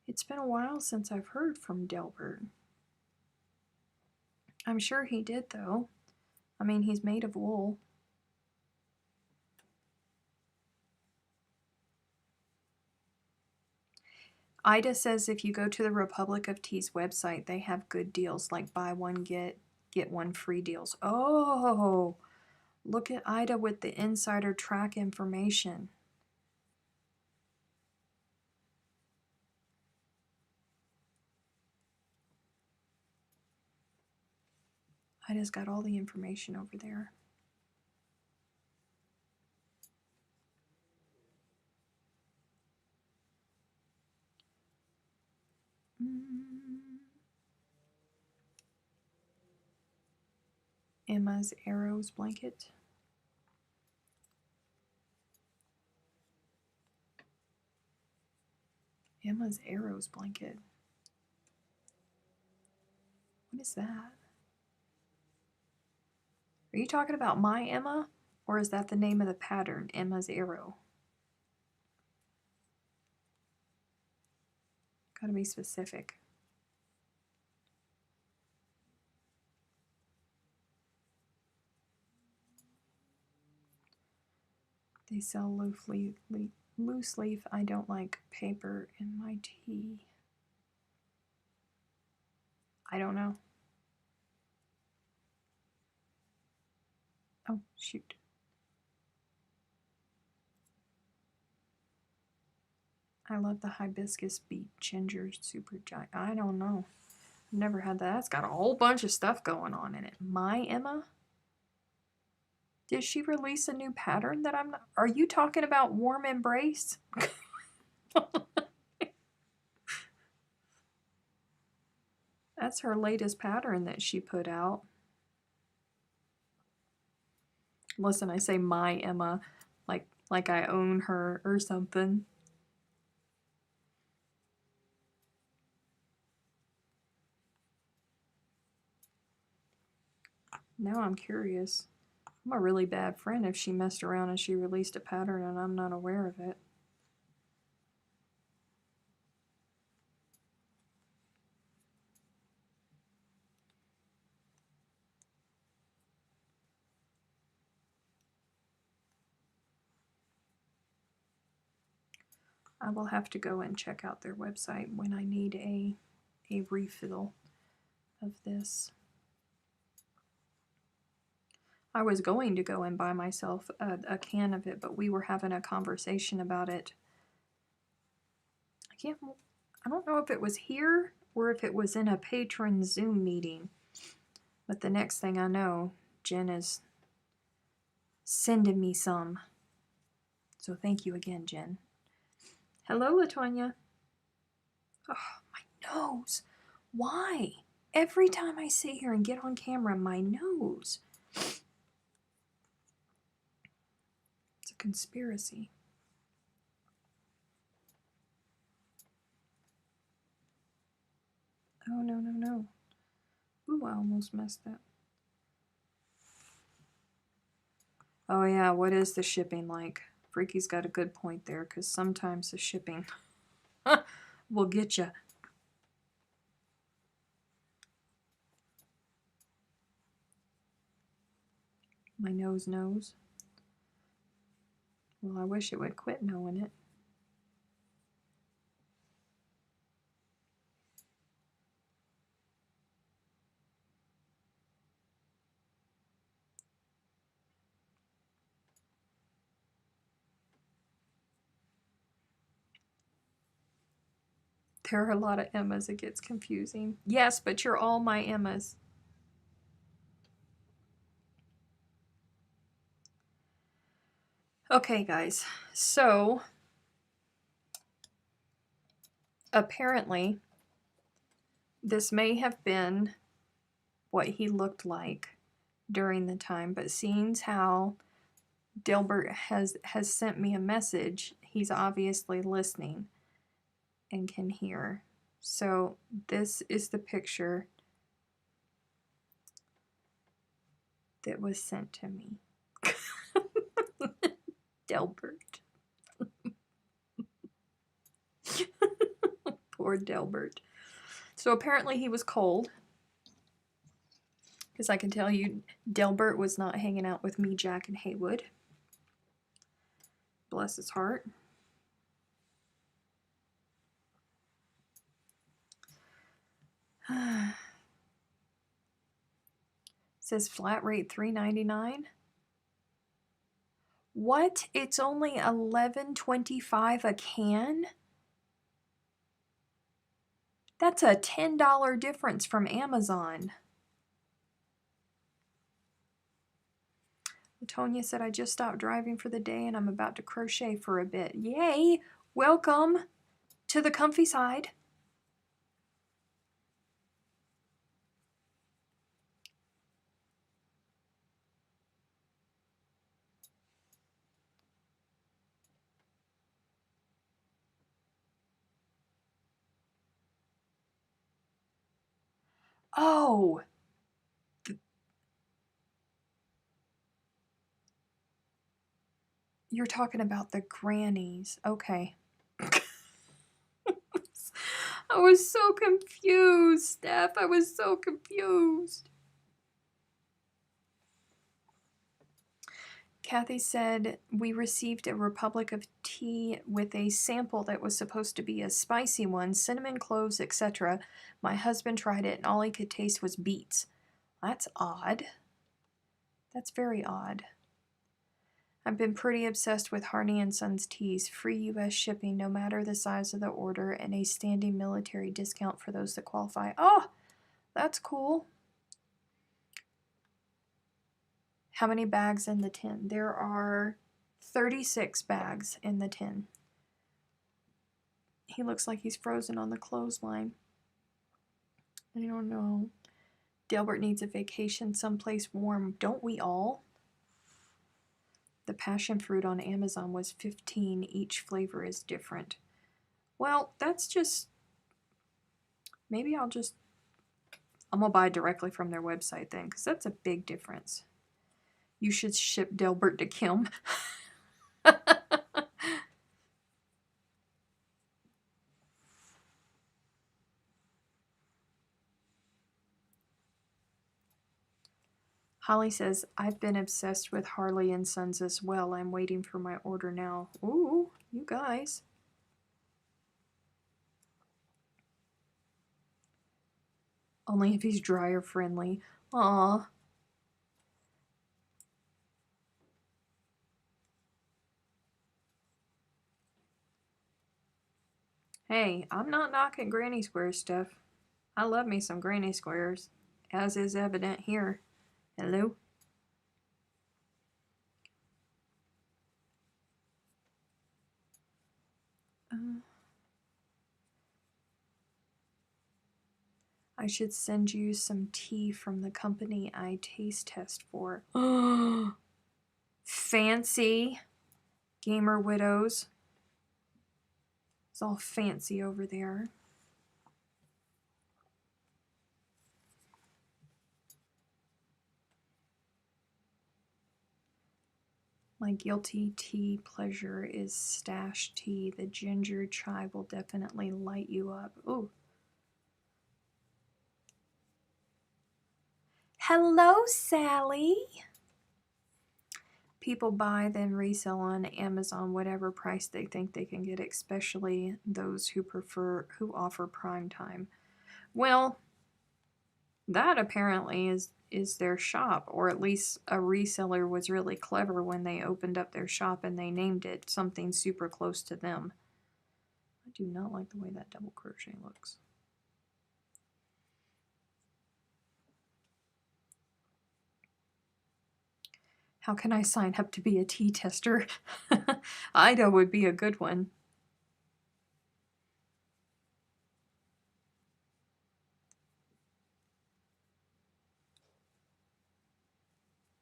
It's been a while since I've heard from Delbert. I'm sure he did, though. I mean, he's made of wool. Ida says if you go to the Republic of Tea's website, they have good deals, like buy one, get one free deals. Oh, look at Ida with the insider track information. Ida's got all the information over there. Emma's Arrows blanket. Emma's Arrows blanket. What is that? Are you talking about my Emma? Or is that the name of the pattern, Emma's Arrow? Gotta be specific. They sell loose leaf. I don't like paper in my tea. I don't know. Oh, shoot. I love the hibiscus beet ginger super giant. I don't know. I've never had that. It's got a whole bunch of stuff going on in it. My Emma? Did she release a new pattern that I'm not? Are you talking about Warm Embrace? That's her latest pattern that she put out. Listen, I say my Emma like I own her or something. Now I'm curious. I'm a really bad friend if she messed around and she released a pattern and I'm not aware of it. I will have to go and check out their website when I need a refill of this. I was going to go and buy myself a can of it, but we were having a conversation about it. I don't know if it was here or if it was in a patron Zoom meeting. But the next thing I know, Jen is sending me some. So thank you again, Jen. Hello, LaTonya. Oh, my nose. Why? Every time I sit here and get on camera, my nose. It's a conspiracy. Oh, no, no, no. Ooh, I almost messed that. Oh, yeah, what is the shipping like? Freaky's got a good point there, because sometimes the shipping will get you. My nose knows. Well, I wish it would quit knowing it. There are a lot of Emmas. It gets confusing. Yes, but you're all my Emmas. Okay, guys. So, apparently, this may have been what he looked like during the time, but seeing how Delbert has sent me a message, he's obviously listening and can hear. So this is the picture that was sent to me. Delbert. Poor Delbert. So apparently he was cold. Because I can tell you, Delbert was not hanging out with me, Jack, and Haywood. Bless his heart. Says flat rate $3.99. What? It's only $11.25 a can? That's a $10 difference from Amazon. Latonia said, I just stopped driving for the day and I'm about to crochet for a bit. Yay! Welcome to the comfy side. Oh! You're talking about the grannies. Okay. I was so confused, Steph. I was so confused. Kathy said, we received a Republic of Tea with a sample that was supposed to be a spicy one, cinnamon, cloves, etc. My husband tried it and all he could taste was beets. That's odd. That's very odd. I've been pretty obsessed with Harney & Sons teas. Free U.S. shipping no matter the size of the order and a standing military discount for those that qualify. Oh, that's cool. How many bags in the tin? There are 36 bags in the tin. He looks like he's frozen on the clothesline. I don't know. Delbert needs a vacation someplace warm. Don't we all? The passion fruit on Amazon was $15. Each flavor is different. Well, that's just... Maybe I'm going to buy directly from their website then, because that's a big difference. You should ship Delbert to Kim. Holly says, I've been obsessed with Harley & Sons as well. I'm waiting for my order now. Ooh, you guys. Only if he's dryer friendly. Aw. Hey, I'm not knocking granny square stuff. I love me some granny squares, as is evident here. Hello? I should send you some tea from the company I taste test for. Fancy. Gamer Widows. It's all fancy over there. My guilty tea pleasure is stash tea. The ginger chai will definitely light you up. Ooh. Hello, Sally. People buy then resell on Amazon whatever price they think they can get, especially those who offer prime time. Well, that apparently is their shop, or at least a reseller was really clever when they opened up their shop and they named it something super close to them. I do not like the way that double crochet looks. How can I sign up to be a tea tester? Ida would be a good one.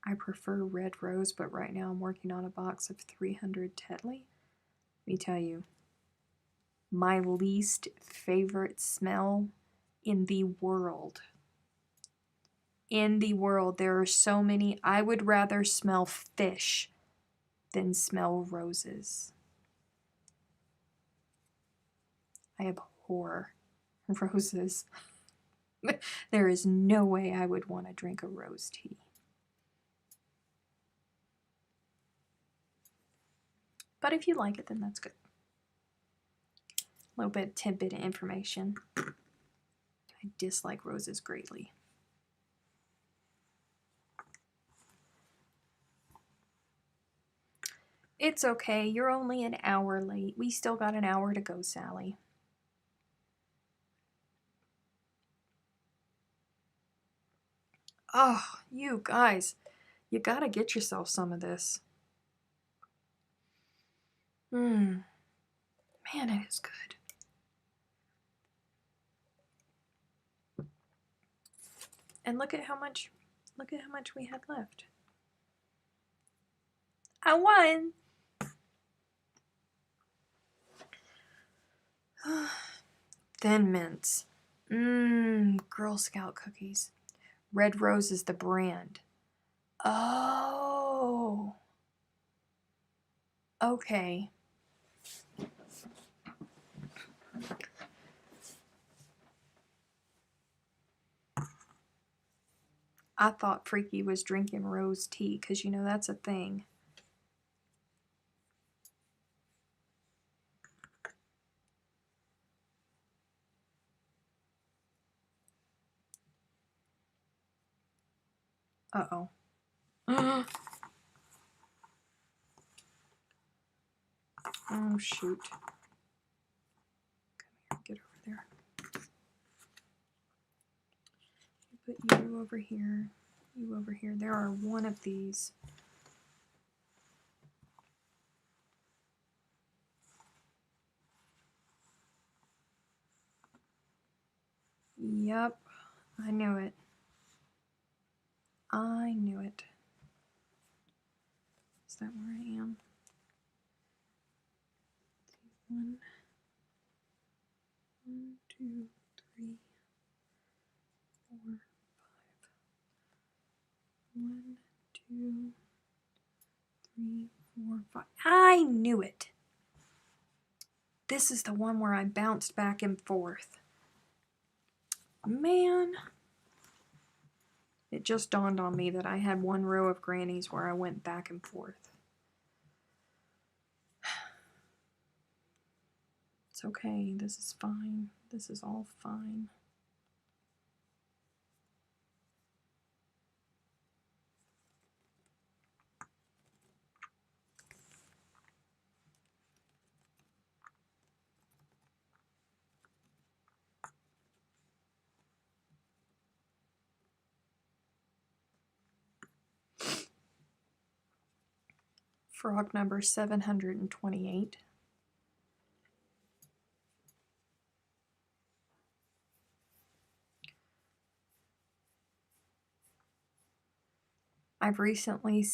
I prefer red rose, but right now I'm working on a box of 300 Tetley. Let me tell you, my least favorite smell in the world. In the world, there are so many. I would rather smell fish than smell roses. I abhor roses. There is no way I would want to drink a rose tea. But if you like it, then that's good. A little bit of tidbit of information. I dislike roses greatly. It's okay. You're only an hour late. We still got an hour to go, Sally. Oh, you guys. You gotta get yourself some of this. Man, it is good. And look at how much we had left. I won. Thin Mints. Girl Scout cookies. Red Rose is the brand. Oh. Okay. I thought Freaky was drinking rose tea, because you know that's a thing. Uh-oh. Oh, shoot. Come here, get over there. Put you over here, you over here. There are one of these. Yep, I knew it. I knew it. Is that where I am? One, 2, 3, 4, 5. 1, 2, 3, 4, 5. I knew it. This is the one where I bounced back and forth. Man. It just dawned on me that I had one row of grannies where I went back and forth. It's okay. This is fine. This is all fine. Frog number 728. I've recently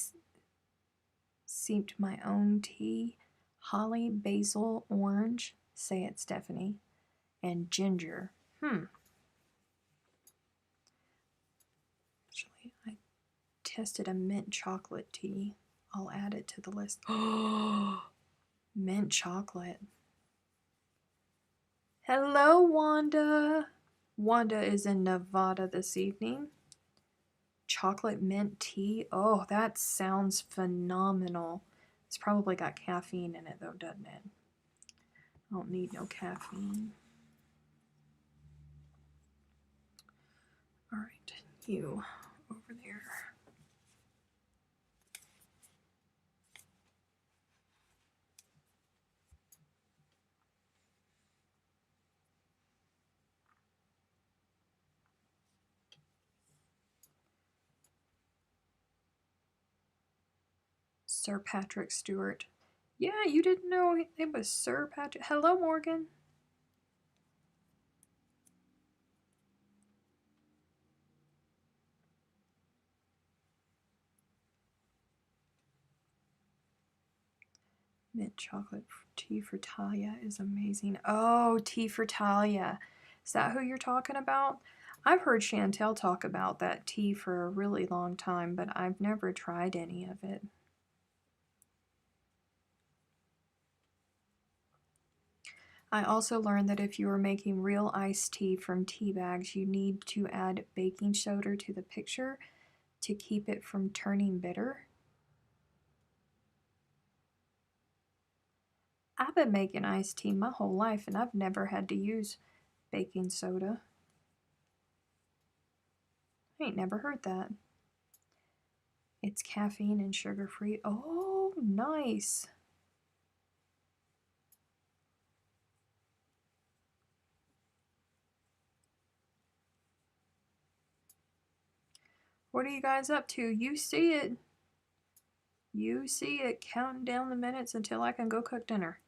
steeped my own tea, holly, basil, orange, say it, Stephanie, and ginger. Actually, I tested a mint chocolate tea. I'll add it to the list. Oh, mint chocolate. Hello, Wanda. Wanda is in Nevada this evening. Chocolate mint tea. Oh, that sounds phenomenal. It's probably got caffeine in it, though, doesn't it? I don't need no caffeine. All right, you over there. Sir Patrick Stewart. Yeah, you didn't know it was Sir Patrick. Hello, Morgan. Mint chocolate tea for Talia is amazing. Oh, tea for Talia. Is that who you're talking about? I've heard Chantel talk about that tea for a really long time, but I've never tried any of it. I also learned that if you are making real iced tea from tea bags, you need to add baking soda to the picture to keep it from turning bitter. I've been making iced tea my whole life and I've never had to use baking soda. I ain't never heard that. It's caffeine and sugar-free. Oh, nice. What are you guys up to? You see it. You see it counting down the minutes until I can go cook dinner.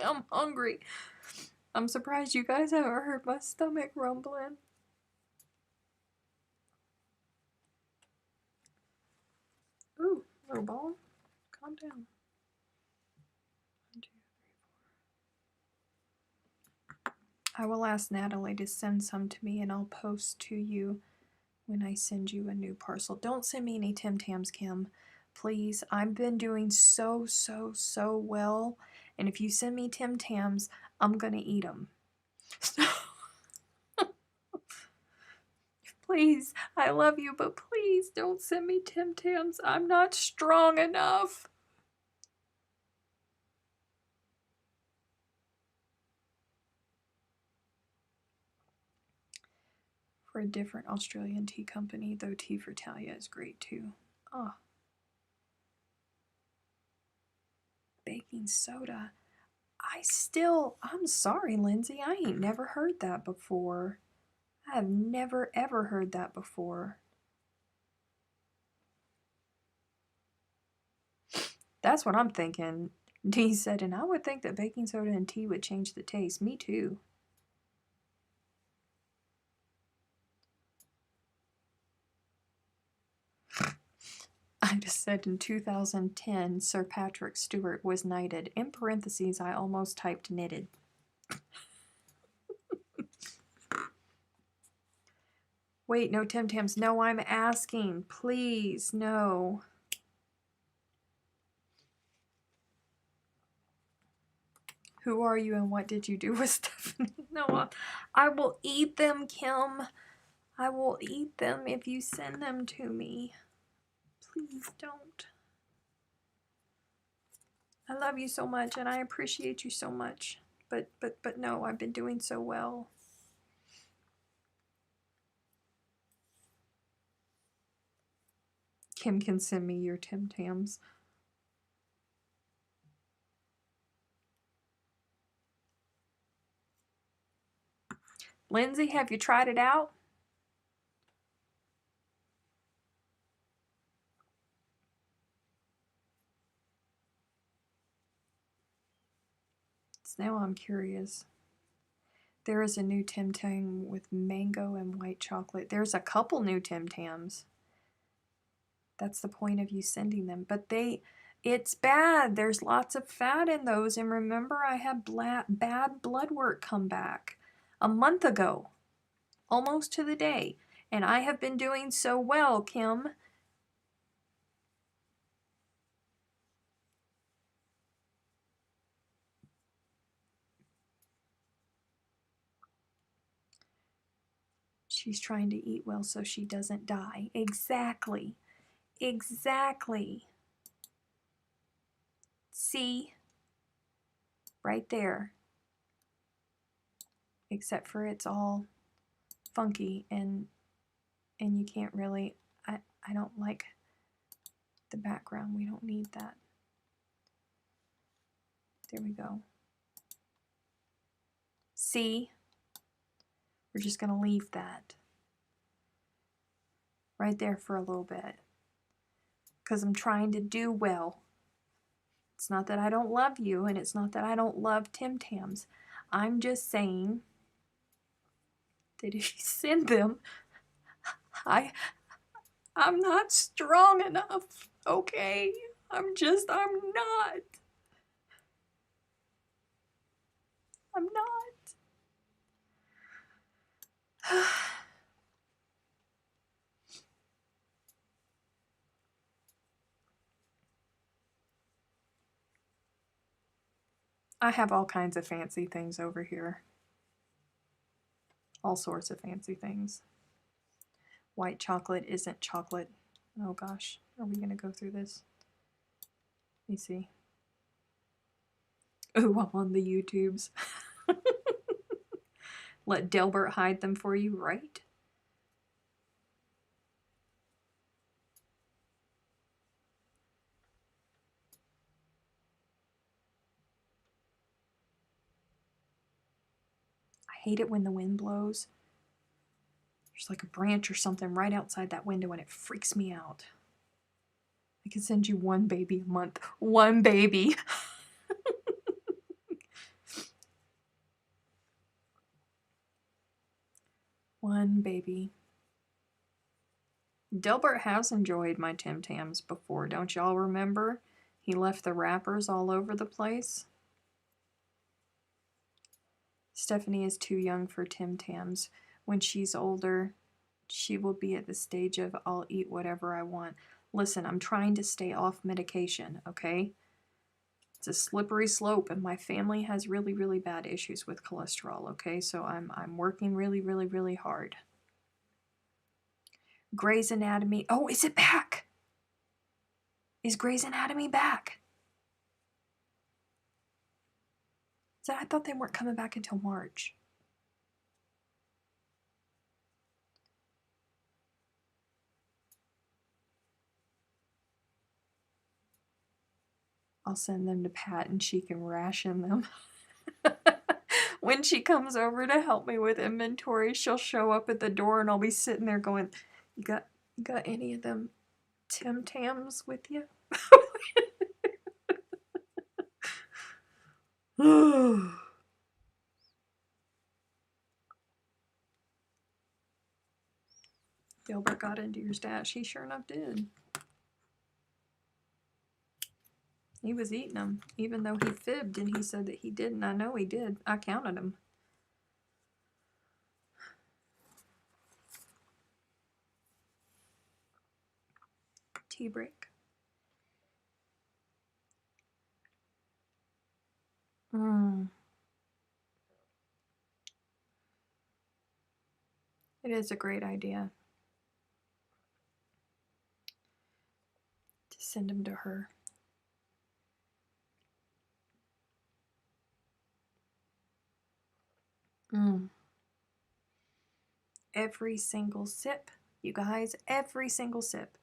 I'm hungry. I'm surprised you guys haven't heard my stomach rumbling. Ooh, little ball. Calm down. 1, 2, 3, 4. I will ask Natalie to send some to me and I'll post to you when I send you a new parcel. Don't send me any Tim Tams, Kim. Please. I've been doing so well. And if you send me Tim Tams, I'm going to eat them. Please, I love you, but please don't send me Tim Tams. I'm not strong enough. For a different Australian tea company, though tea for Talia is great too. Oh. Baking soda. I'm sorry, Lindsay, I ain't never heard that before. I have never ever heard that before. That's what I'm thinking. Dee said, and I would think that baking soda and tea would change the taste. Me too. I just said in 2010, Sir Patrick Stewart was knighted. In parentheses, I almost typed knitted. Wait, no Tim Tams. No, I'm asking. Please, no. Who are you and what did you do with Stephanie? No, I will eat them, Kim. I will eat them if you send them to me. Please don't. I love you so much and I appreciate you so much. But no, I've been doing so well. Kim can send me your Tim Tams. Lindsay, have you tried it out? So now I'm curious. There is a new Tim Tam with mango and white chocolate. There's a couple new Tim Tams. That's the point of you sending them. But it's bad. There's lots of fat in those. And remember, I had bad blood work come back a month ago, almost to the day. And I have been doing so well, Kim. She's trying to eat well so she doesn't die. Exactly. Exactly. See? Right there. Except for it's all funky and you can't really, I don't like the background. We don't need that. There we go. See? We're just going to leave that right there for a little bit because I'm trying to do well. It's not that I don't love you and it's not that I don't love Tim Tams. I'm just saying that if you send them, I'm not strong enough, okay? I'm not. I'm not. I have all kinds of fancy things over here. All sorts of fancy things. White chocolate isn't chocolate. Oh gosh, are we gonna go through this? Let me see. Ooh, I'm on the YouTubes. Let Delbert hide them for you, right? I hate it when the wind blows. There's like a branch or something right outside that window and it freaks me out. I can send you one baby a month. One baby. One baby. Delbert has enjoyed my Tim Tams before, don't y'all remember? He left the wrappers all over the place. Stephanie is too young for Tim Tams. When she's older, she will be at the stage of I'll eat whatever I want. Listen, I'm trying to stay off medication, okay? It's a slippery slope and my family has really, really bad issues with cholesterol, okay? So I'm working really, really, really hard. Grey's Anatomy. Oh, is it back? Is Grey's Anatomy back? I thought they weren't coming back until March. I'll send them to Pat and she can ration them. When she comes over to help me with inventory, she'll show up at the door and I'll be sitting there going, you got any of them Tim Tams with you? Delbert got into your stash. He sure enough did. He was eating them, even though he fibbed and he said that he didn't. I know he did. I counted them. Tea break. It is a great idea to send them to her. Every single sip, you guys, every single sip.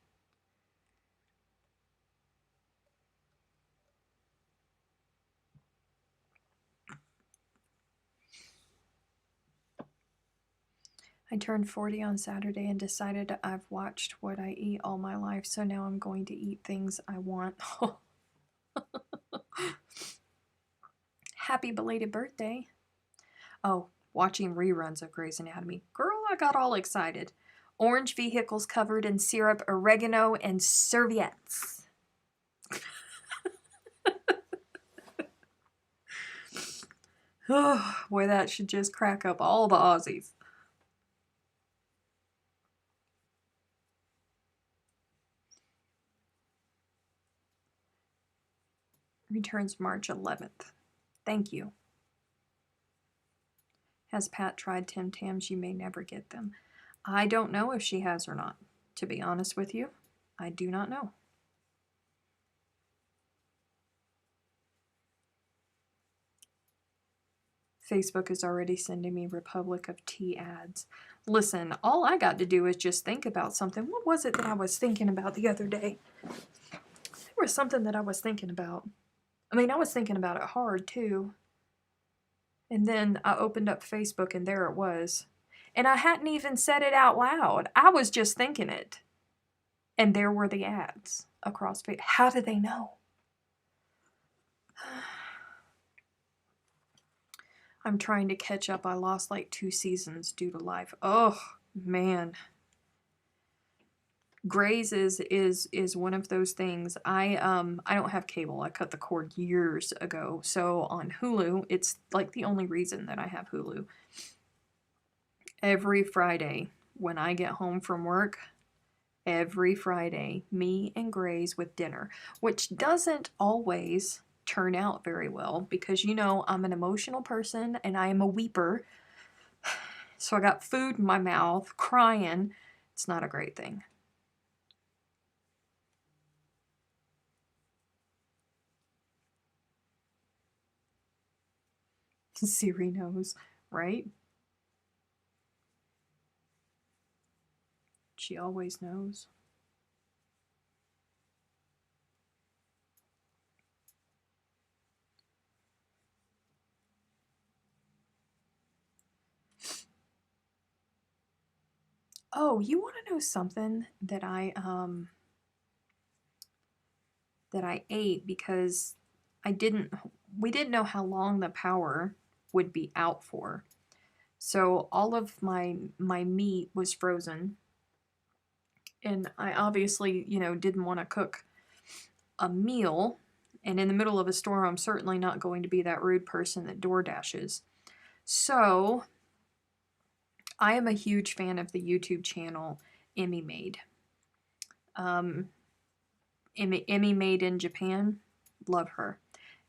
I turned 40 on Saturday and decided I've watched what I eat all my life, so now I'm going to eat things I want. Happy belated birthday. Oh, watching reruns of Grey's Anatomy. Girl, I got all excited. Orange vehicles covered in syrup, oregano, and serviettes. Oh, boy, that should just crack up all the Aussies. Returns March 11th. Thank you. Has Pat tried Tim Tams? You may never get them. I don't know if she has or not. To be honest with you, I do not know. Facebook is already sending me Republic of Tea ads. Listen, all I got to do is just think about something. What was it that I was thinking about the other day? There was something that I was thinking about. I mean, I was thinking about it hard, too. And then I opened up Facebook, and there it was. And I hadn't even said it out loud. I was just thinking it. And there were the ads across Facebook. How did they know? I'm trying to catch up. I lost like 2 seasons due to life. Oh, man. Grey's is one of those things. I don't have cable. I cut the cord years ago. So on Hulu, it's like the only reason that I have Hulu. Every Friday when I get home from work, every Friday, me and Grey's with dinner, which doesn't always turn out very well because, you know, I'm an emotional person and I am a weeper. So I got food in my mouth, crying. It's not a great thing. Siri knows, right? She always knows. Oh, you want to know something that I ate because we didn't know how long the power would be out for. So all of my meat was frozen. And I obviously, you know, didn't want to cook a meal. And in the middle of a storm, I'm certainly not going to be that rude person that door dashes. So I am a huge fan of the YouTube channel Emmy Made. Emmy Made in Japan. Love her.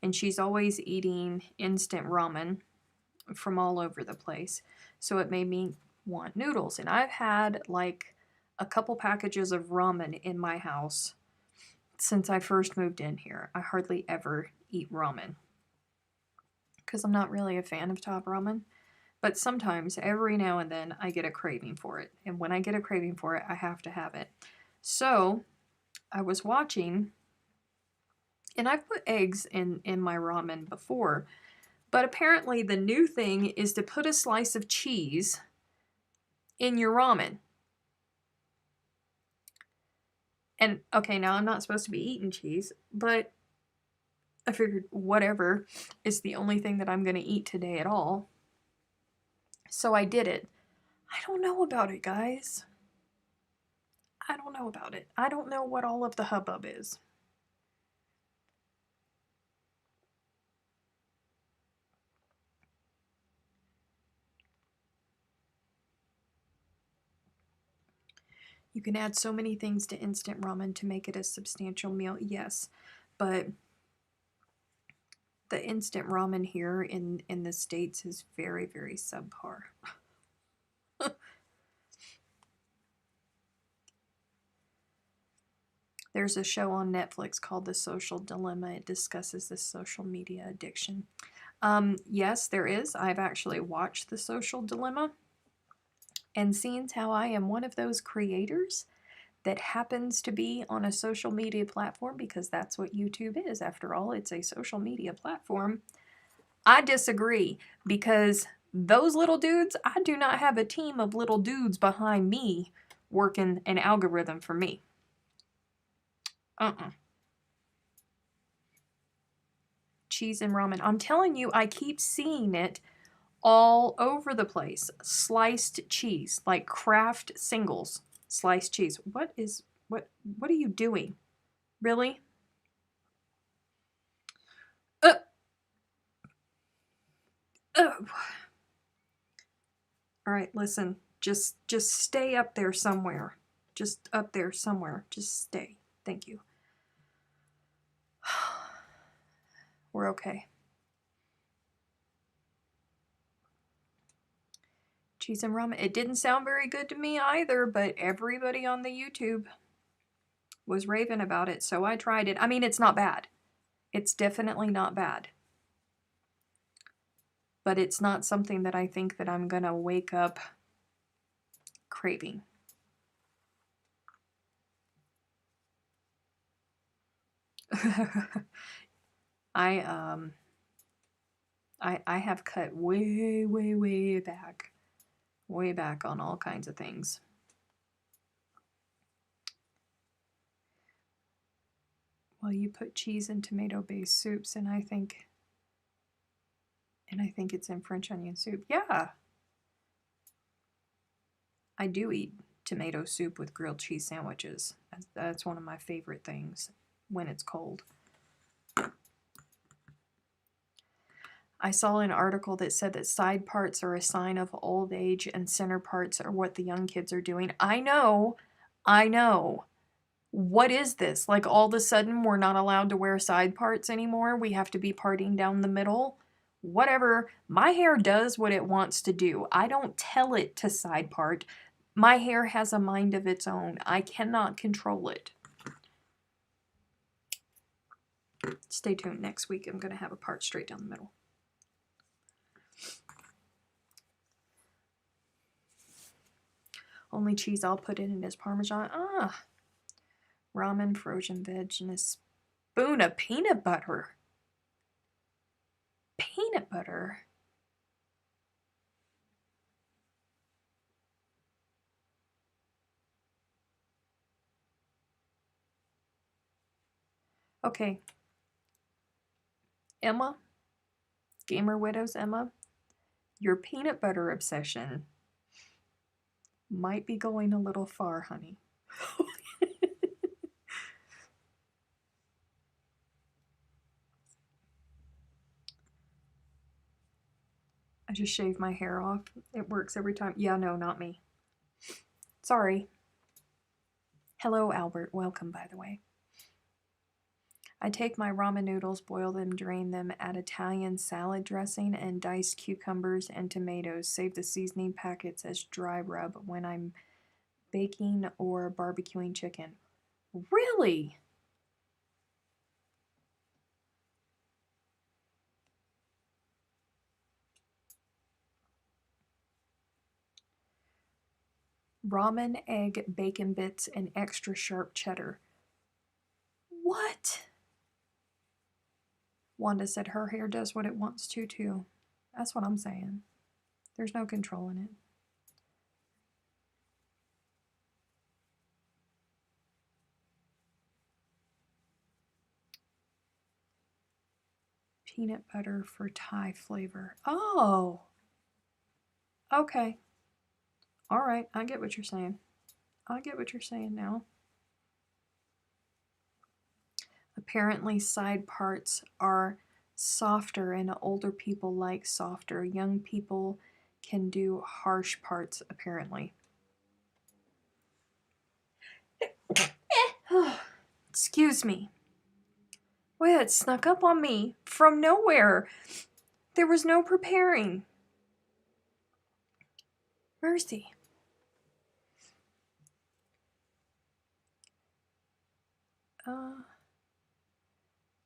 And she's always eating instant ramen from all over the place. So it made me want noodles. And I've had like a couple packages of ramen in my house since I first moved in here. I hardly ever eat ramen because I'm not really a fan of top ramen. But sometimes, every now and then, I get a craving for it. And when I get a craving for it, I have to have it. So, I was watching And I've put eggs in my ramen before, but apparently the new thing is to put a slice of cheese in your ramen. And okay, now I'm not supposed to be eating cheese, but I figured whatever, it's the only thing that I'm going to eat today at all. So I did it. I don't know about it, guys. I don't know about it. I don't know what all of the hubbub is. You can add so many things to instant ramen to make it a substantial meal. Yes, but the instant ramen here in the States is very, very subpar. There's a show on Netflix called The Social Dilemma. It discusses this social media addiction. Yes, there is. I've actually watched The Social Dilemma. And seeing how I am one of those creators that happens to be on a social media platform, because that's what YouTube is, after all, it's a social media platform, I disagree, because those little dudes, I do not have a team of little dudes behind me working an algorithm for me. Cheese and ramen. I'm telling you, I keep seeing it all over the place. Sliced cheese, like Kraft singles sliced cheese. What are you doing? Really? Uh, uh. All right, listen. Just stay up there somewhere. Just up there somewhere. Just stay. Thank you. We're okay. Cheese and ramen. It didn't sound very good to me either, but everybody on the YouTube was raving about it, so I tried it. I mean, it's not bad. It's definitely not bad. But it's not something that I think that I'm gonna wake up craving. I have cut way back on all kinds of things. Well, you put cheese in tomato-based soups, and I think it's in French onion soup. Yeah, I do eat tomato soup with grilled cheese sandwiches. That's one of my favorite things when it's cold. I saw an article that said that side parts are a sign of old age and center parts are what the young kids are doing. I know. What is this? Like all of a sudden we're not allowed to wear side parts anymore? We have to be parting down the middle? Whatever. My hair does what it wants to do. I don't tell it to side part. My hair has a mind of its own. I cannot control it. Stay tuned. Next week I'm going to have a part straight down the middle. Only cheese I'll put in is Parmesan. Ramen, frozen veg, and a spoon of peanut butter. Peanut butter? Okay. Emma, Gamer Widows Emma, your peanut butter obsession might be going a little far, honey. I just shave my hair off. It works every time. Yeah, no, not me. Sorry. Hello, Albert. Welcome, by the way. I take my ramen noodles, boil them, drain them, add Italian salad dressing and diced cucumbers and tomatoes. Save the seasoning packets as dry rub when I'm baking or barbecuing chicken. Really? Ramen, egg, bacon bits, and extra sharp cheddar. What? Wanda said her hair does what it wants to, too. That's what I'm saying. There's no controlling it. Peanut butter for Thai flavor. Oh! Okay. Alright, I get what you're saying. I get what you're saying now. Apparently side parts are softer and older people like softer. Young people can do harsh parts, apparently. Excuse me. Well, it snuck up on me from nowhere. There was no preparing. Mercy.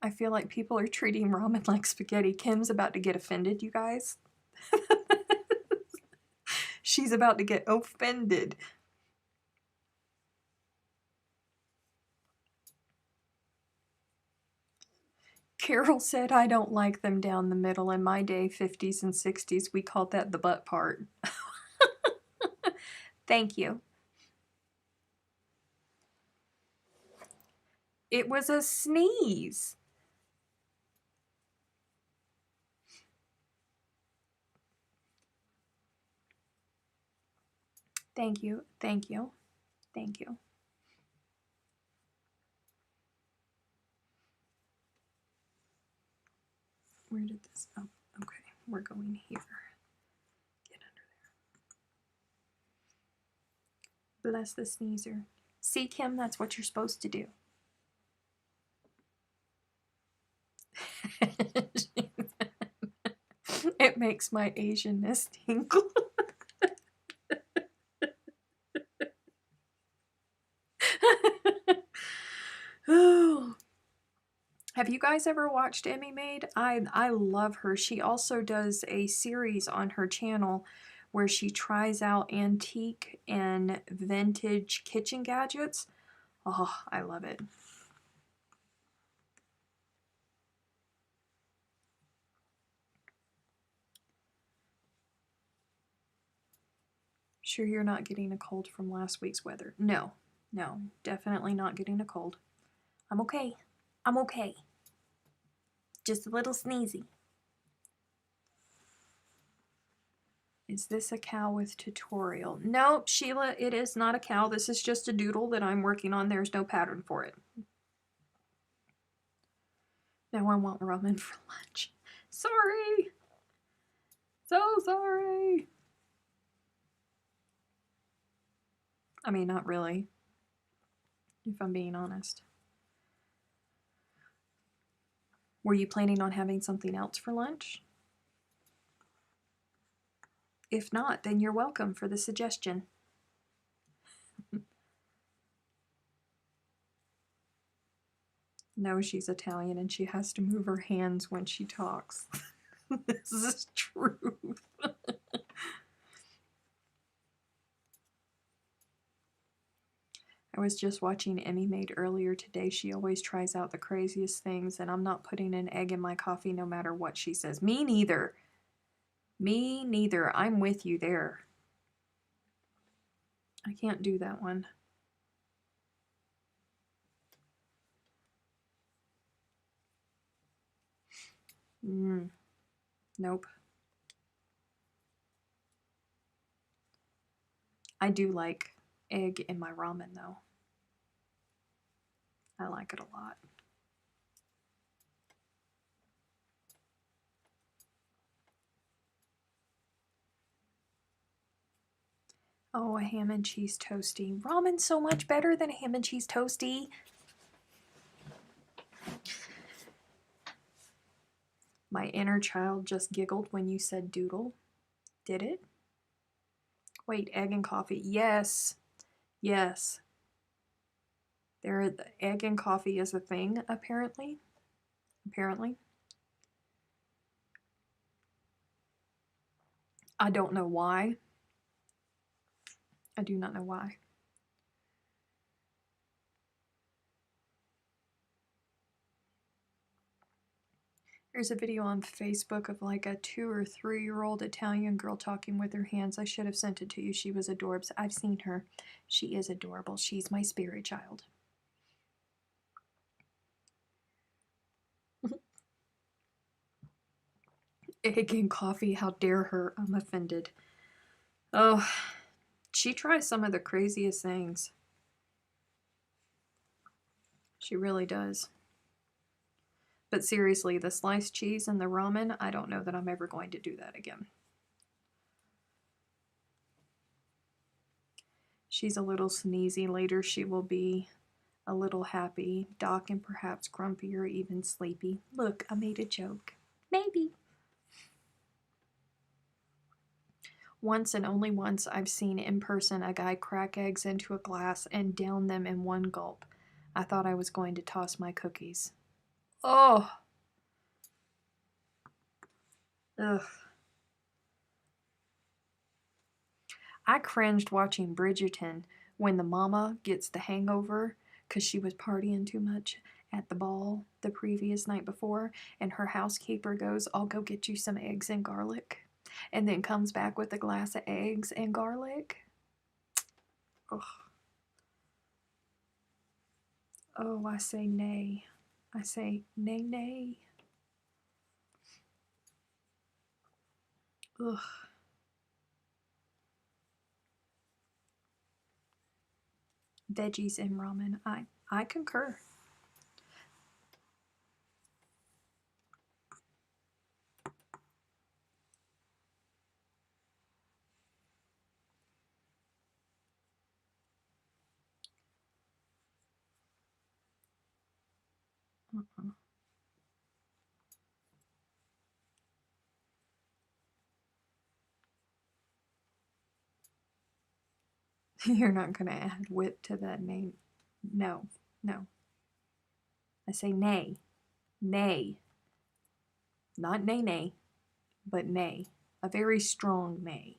I feel like people are treating ramen like spaghetti. Kim's about to get offended, you guys. She's about to get offended. Carol said, I don't like them down the middle. In my day, 50s and 60s, we called that the butt part. Thank you. It was a sneeze. Thank you. Thank you. Thank you. Where did this? Oh, okay. We're going here. Get under there. Bless the sneezer. See, Kim, that's what you're supposed to do. It makes my Asianness tingle. Oh. Have you guys ever watched Emmy Maid? I love her. She also does a series on her channel where she tries out antique and vintage kitchen gadgets. Oh, I love it. Sure you're not getting a cold from last week's weather? No, no, definitely not getting a cold. I'm okay. I'm okay. Just a little sneezy. Is this a cow with tutorial? Nope, Sheila, it is not a cow. This is just a doodle that I'm working on. There's no pattern for it. Now I want ramen for lunch. Sorry. So sorry. I mean, not really, if I'm being honest. Were you planning on having something else for lunch? If not, then you're welcome for the suggestion. No, she's Italian and she has to move her hands when she talks. This is truth. I was just watching Emmy Maid earlier today. She always tries out the craziest things, and I'm not putting an egg in my coffee no matter what she says. Me neither. Me neither. I'm with you there. I can't do that one. Nope. I do like egg in my ramen though. I like it a lot. Oh, a ham and cheese toasty. Ramen's so much better than a ham and cheese toasty. My inner child just giggled when you said doodle. Did it? Wait, egg and coffee. Yes. Yes. Egg and coffee is a thing, apparently. Apparently. I don't know why. I do not know why. There's a video on Facebook of like a 2 or 3-year-old Italian girl talking with her hands. I should have sent it to you. She was adorbs. I've seen her. She is adorable. She's my spirit child. Egg and coffee. How dare her? I'm offended. Oh, she tries some of the craziest things. She really does. But seriously, the sliced cheese and the ramen, I don't know that I'm ever going to do that again. She's a little sneezy. Later she will be a little happy, Doc, and perhaps grumpy or even sleepy. Look, I made a joke. Maybe. Once and only once I've seen in person a guy crack eggs into a glass and down them in one gulp. I thought I was going to toss my cookies. Oh! Ugh. I cringed watching Bridgerton when the mama gets the hangover because she was partying too much at the ball the previous night before, and her housekeeper goes, I'll go get you some eggs and garlic, and then comes back with a glass of eggs and garlic. Ugh. Oh, I say nay. I say nay, nay. Ugh. Veggies and ramen. I concur. You're not going to add whip to that name. No, no. I say nay. Nay. Not nay nay, but nay. A very strong nay.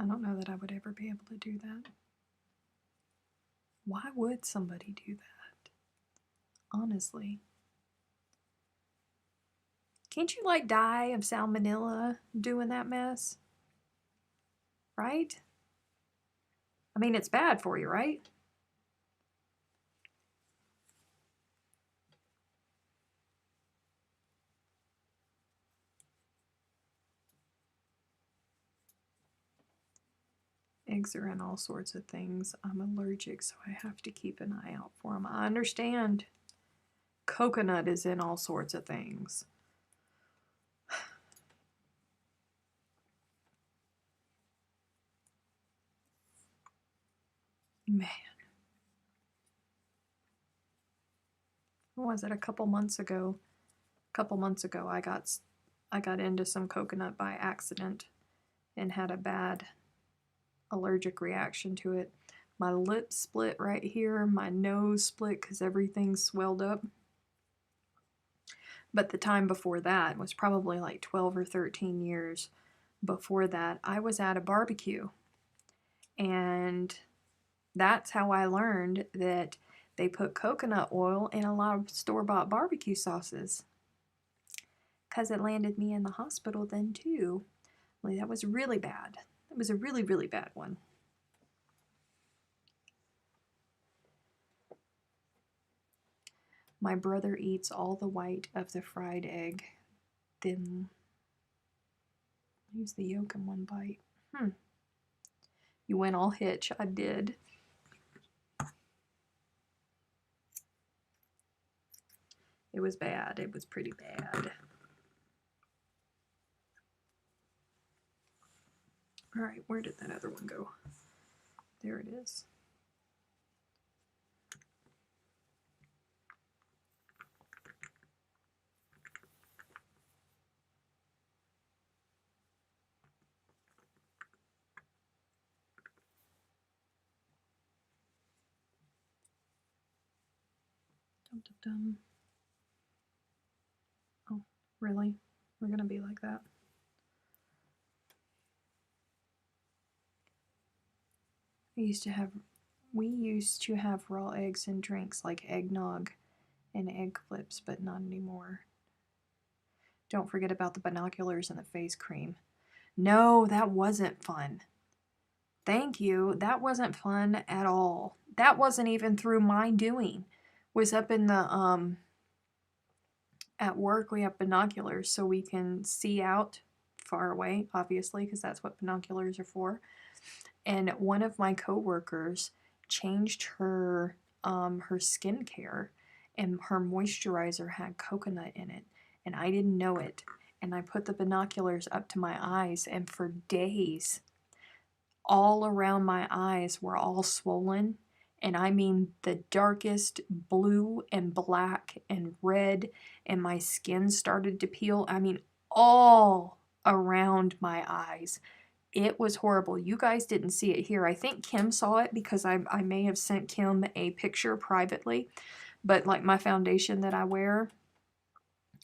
I don't know that I would ever be able to do that. Why would somebody do that? Honestly. Can't you like die of salmonella doing that mess? Right? I mean, it's bad for you, right? Eggs are in all sorts of things. I'm allergic, so I have to keep an eye out for them. I understand. Coconut is in all sorts of things. Man. What was it? A couple months ago, I got into some coconut by accident and had a bad allergic reaction to it. My lip split right here, my nose split because everything swelled up. But the time before that was probably like 12 or 13 years before that. I was at a barbecue, and that's how I learned that they put coconut oil in a lot of store-bought barbecue sauces, because it landed me in the hospital then too. Like, that was really bad. It was a really, really bad one. My brother eats all the white of the fried egg, then leaves the yolk in one bite. You went all hitch. I did. It was bad. It was pretty bad. All right, where did that other one go? There it is. Dum, dum, dum. Oh, really? We're gonna be like that? We used to have raw eggs in drinks like eggnog and egg flips, but not anymore. Don't forget about the binoculars and the face cream. No, that wasn't fun. Thank you. That wasn't fun at all. That wasn't even through my doing. Was up in the at work we have binoculars so we can see out far away, obviously, because that's what binoculars are for. And one of my coworkers changed her her skincare, and her moisturizer had coconut in it, and I didn't know it. And I put the binoculars up to my eyes, and for days, all around my eyes were all swollen. And I mean the darkest blue and black and red, and my skin started to peel. I mean, all around my eyes. It was horrible. You guys didn't see it here. I think Kim saw it because I may have sent Kim a picture privately. But like my foundation that I wear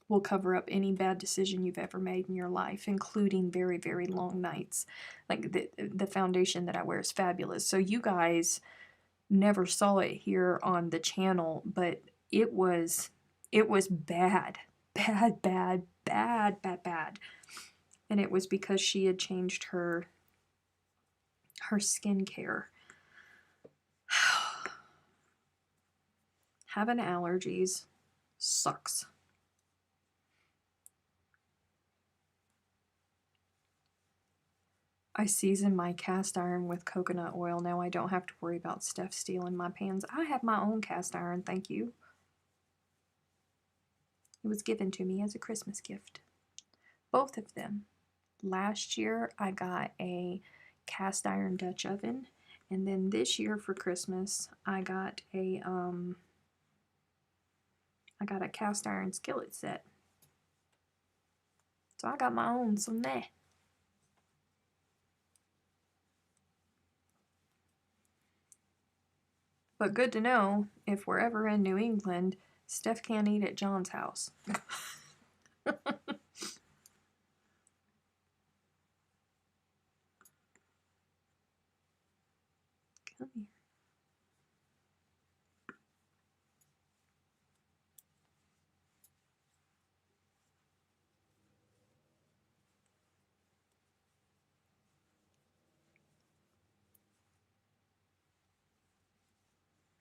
will cover up any bad decision you've ever made in your life, including very, very long nights. Like the foundation that I wear is fabulous. So you guys never saw it here on the channel, but it was bad. Bad, bad, bad, bad, bad. And it was because she had changed her skincare. Having allergies sucks. I season my cast iron with coconut oil. Now I don't have to worry about Steph stealing my pans. I have my own cast iron, thank you. It was given to me as a Christmas gift. Both of them. Last year I got a cast iron Dutch oven, and then this year for Christmas I got a cast iron skillet set. So I got my own, so meh. But good to know, if we're ever in New England, Steph can't eat at John's house. Come here.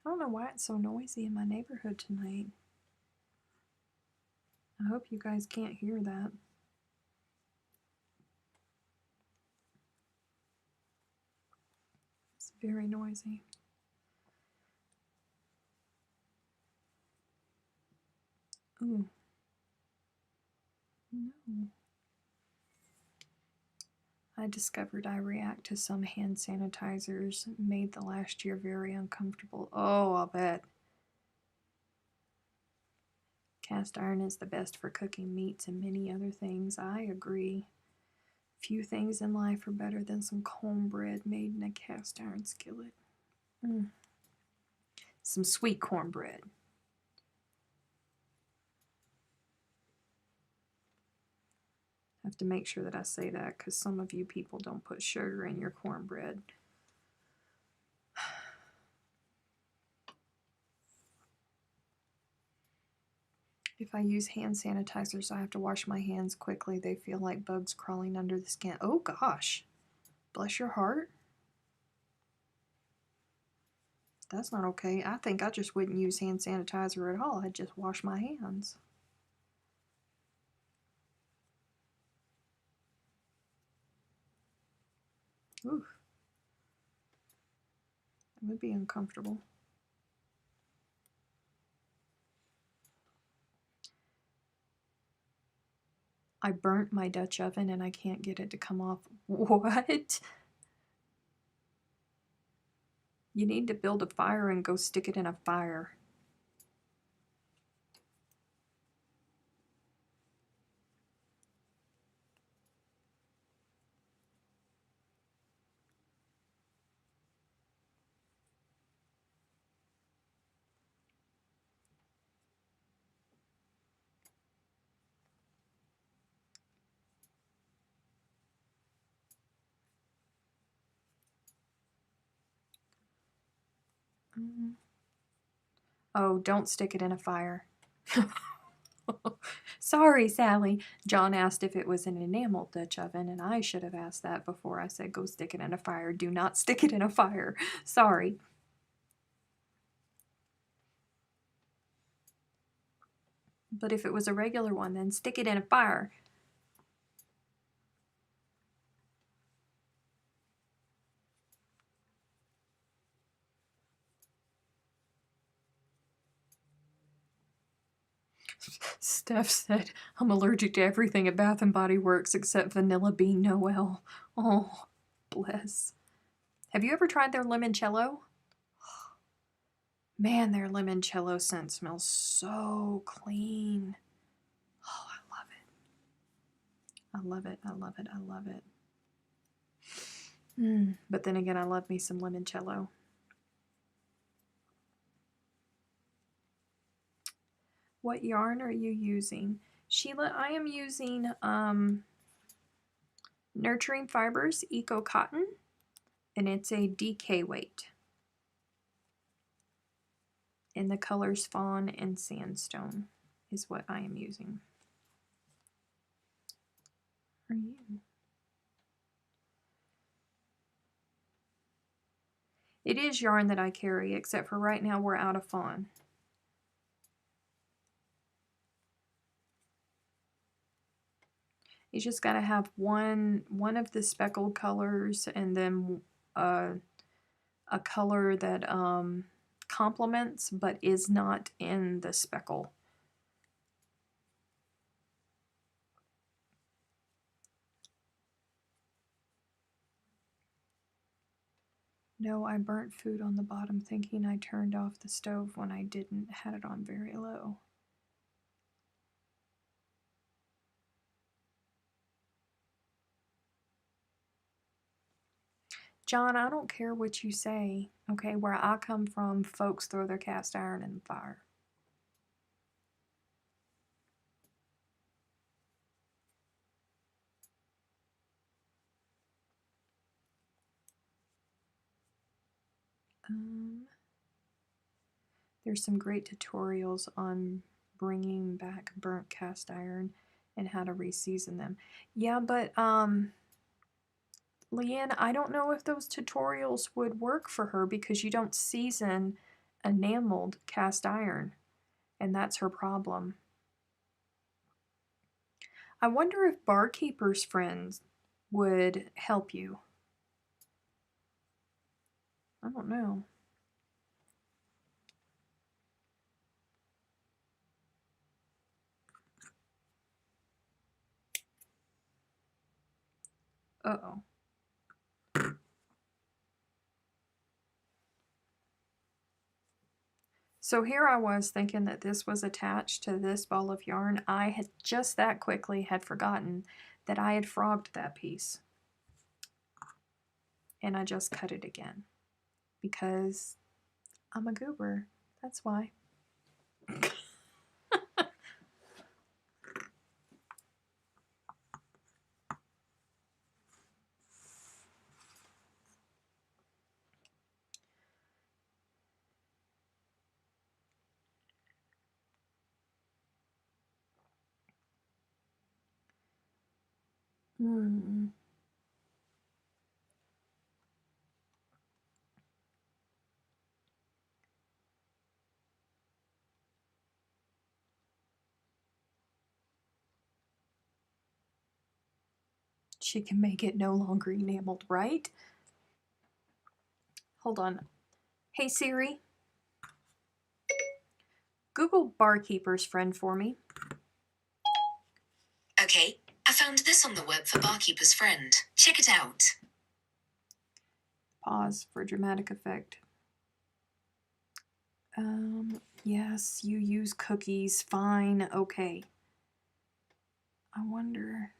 I don't know why it's so noisy in my neighborhood tonight. I hope you guys can't hear that. It's very noisy. Ooh. No. I discovered I react to some hand sanitizers, made the last year very uncomfortable. Oh, I'll bet. Cast iron is the best for cooking meats and many other things. I agree. Few things in life are better than some cornbread made in a cast iron skillet. Some sweet cornbread. I have to make sure that I say that because some of you people don't put sugar in your cornbread. If I use hand sanitizers, I have to wash my hands quickly. They feel like bugs crawling under the skin. Oh gosh. Bless your heart. That's not okay. I think I just wouldn't use hand sanitizer at all. I'd just wash my hands. Oof. It would be uncomfortable. I burnt my Dutch oven and I can't get it to come off. What? You need to build a fire and go stick it in a fire. Oh, don't stick it in a fire. Sorry, Sally. John asked if it was an enamel Dutch oven, and I should have asked that before I said go stick it in a fire. Do not stick it in a fire. Sorry. But if it was a regular one, then stick it in a fire. Steph said, I'm allergic to everything at Bath & Body Works except Vanilla Bean Noel. Oh, bless. Have you ever tried their limoncello? Man, their limoncello scent smells so clean. Oh, I love it. I love it. I love it. I love it. But then again, I love me some limoncello. What yarn are you using? Sheila, I am using Nurturing Fibers Eco Cotton, and it's a DK weight. And the colors Fawn and Sandstone is what I am using. Are you? It is yarn that I carry, except for right now we're out of Fawn. You just got to have one of the speckled colors, and then a color that complements but is not in the speckle. No, I burnt food on the bottom thinking I turned off the stove when I didn't, had it on very low. John, I don't care what you say, okay? Where I come from, folks throw their cast iron in the fire. There's some great tutorials on bringing back burnt cast iron and how to reseason them. Yeah, but Leanne, I don't know if those tutorials would work for her because you don't season enameled cast iron, and that's her problem. I wonder if Barkeeper's Friends would help you. I don't know. Uh-oh. So here I was thinking that this was attached to this ball of yarn. I had just that quickly had forgotten that I had frogged that piece. And I just cut it again because I'm a goober. That's why. She can make it no longer enameled, right? Hold on. Hey Siri, Google Barkeeper's Friend for me. Okay, I found this on the web for Barkeeper's Friend. Check it out. Pause for dramatic effect. Yes, you use cookies. Fine, okay. I wonder.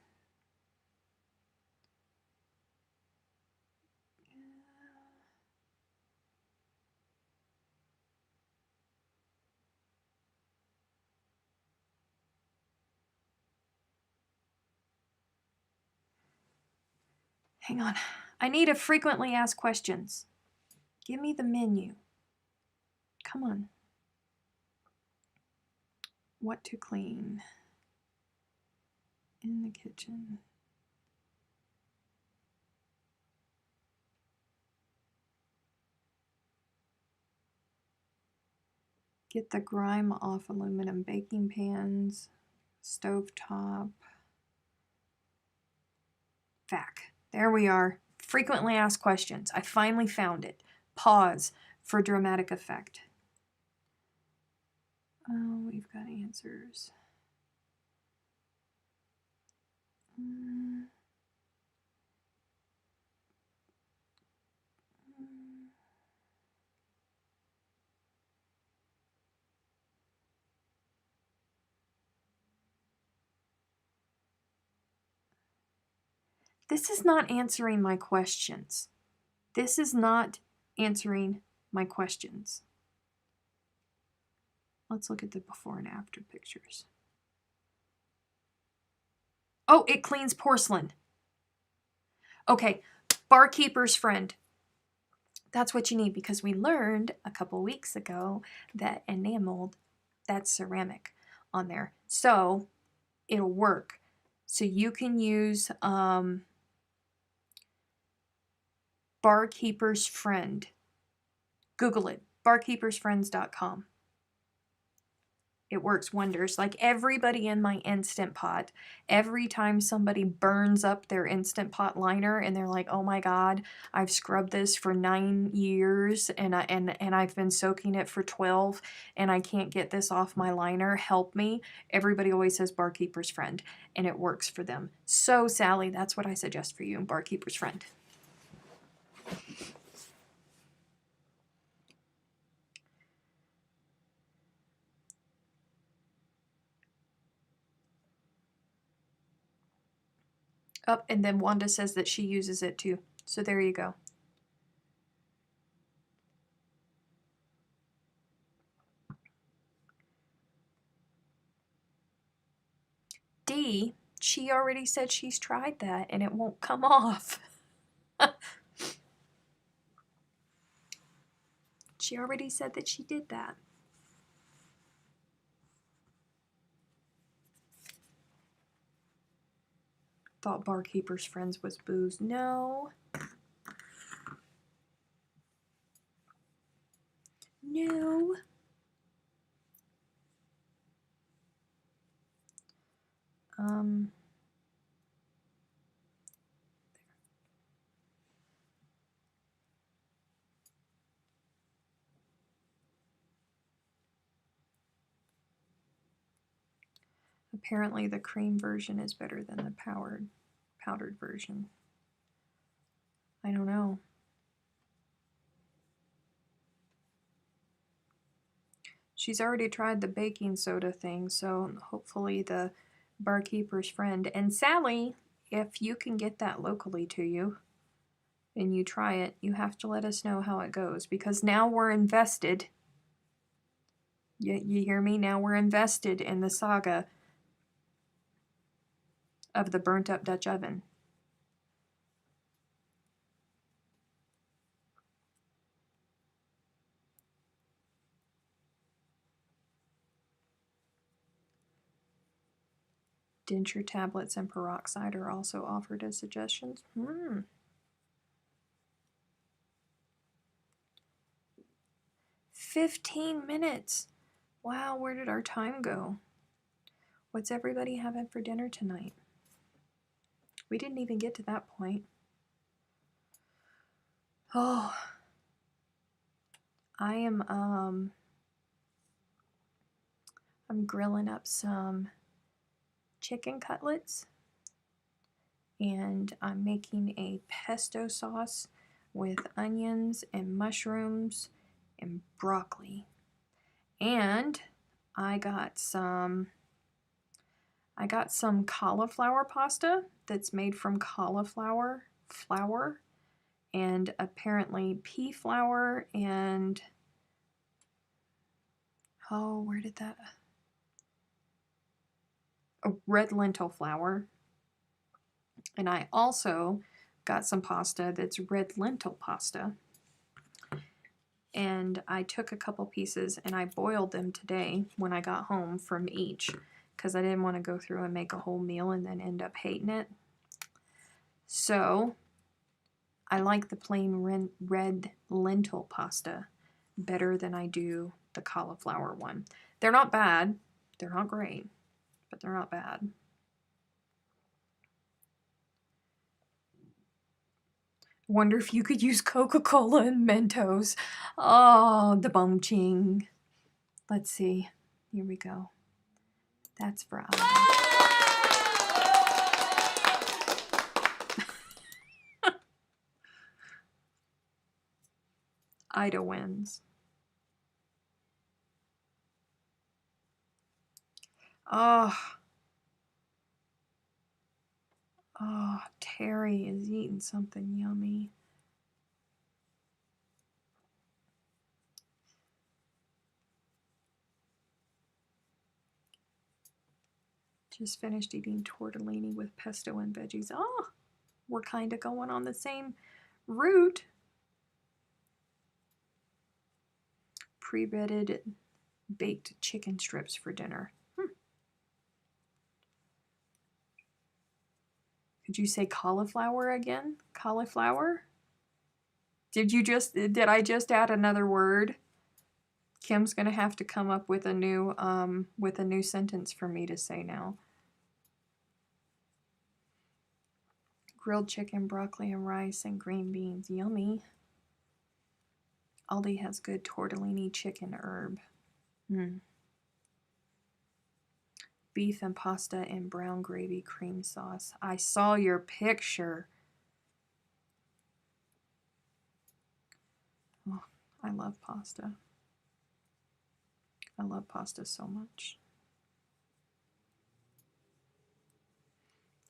Hang on. I need a frequently asked questions. Give me the menu. Come on. What to clean in the kitchen. Get the grime off aluminum baking pans, stovetop. Vac. There we are. Frequently asked questions. I finally found it. Pause for dramatic effect. Oh, we've got answers. This is not answering my questions. This is not answering my questions. Let's look at the before and after pictures. Oh, it cleans porcelain. Okay, barkeeper's friend. That's what you need, because we learned a couple weeks ago that enameled, that's ceramic on there. So it'll work. So you can use barkeeper's friend. Google it, barkeepersfriends.com. It works wonders. Like everybody in my Instant Pot, every time somebody burns up their Instant Pot liner and they're like, oh my God, I've scrubbed this for 9 years and I've been soaking it for 12 and I can't get this off my liner, help me. Everybody always says barkeeper's friend, and it works for them. So Sally, that's what I suggest for you, barkeeper's friend. Oh, and then Wanda says that she uses it too. So there you go. D, she already said she's tried that and it won't come off. She already said that she did that. Thought barkeeper's friends was booze. No. No. Apparently the cream version is better than the powdered version. I don't know. She's already tried the baking soda thing, so hopefully the barkeeper's friend. And Sally, if you can get that locally to you and you try it, you have to let us know how it goes, because now we're invested. You hear me? Now we're invested in the saga of the burnt up Dutch oven. Denture tablets and peroxide are also offered as suggestions. 15 minutes. Wow, where did our time go? What's everybody having for dinner tonight? We didn't even get to that point. Oh, I am I'm grilling up some chicken cutlets, and I'm making a pesto sauce with onions and mushrooms and broccoli. And I got some cauliflower pasta that's made from cauliflower flour and apparently pea flour and where did that? Red lentil flour. And I also got some pasta that's red lentil pasta. And I took a couple pieces and I boiled them today when I got home from each, because I didn't want to go through and make a whole meal and then end up hating it. So I like the plain red lentil pasta better than I do the cauliflower one. They're not bad. They're not great, but they're not bad. Wonder if you could use Coca-Cola and Mentos. Oh, the bum ching. Let's see. Here we go. That's for Ida. Ida wins. Oh. Oh, Terry is eating something yummy. Just finished eating tortellini with pesto and veggies. Oh, we're kind of going on the same route. Pre-breaded baked chicken strips for dinner. Did you say cauliflower again? Cauliflower? Did I just add another word? Kim's gonna have to come up with a new sentence for me to say now. Grilled chicken, broccoli and rice, and green beans. Yummy. Aldi has good tortellini chicken herb. Beef and pasta in brown gravy cream sauce. I saw your picture. Oh, I love pasta. I love pasta so much.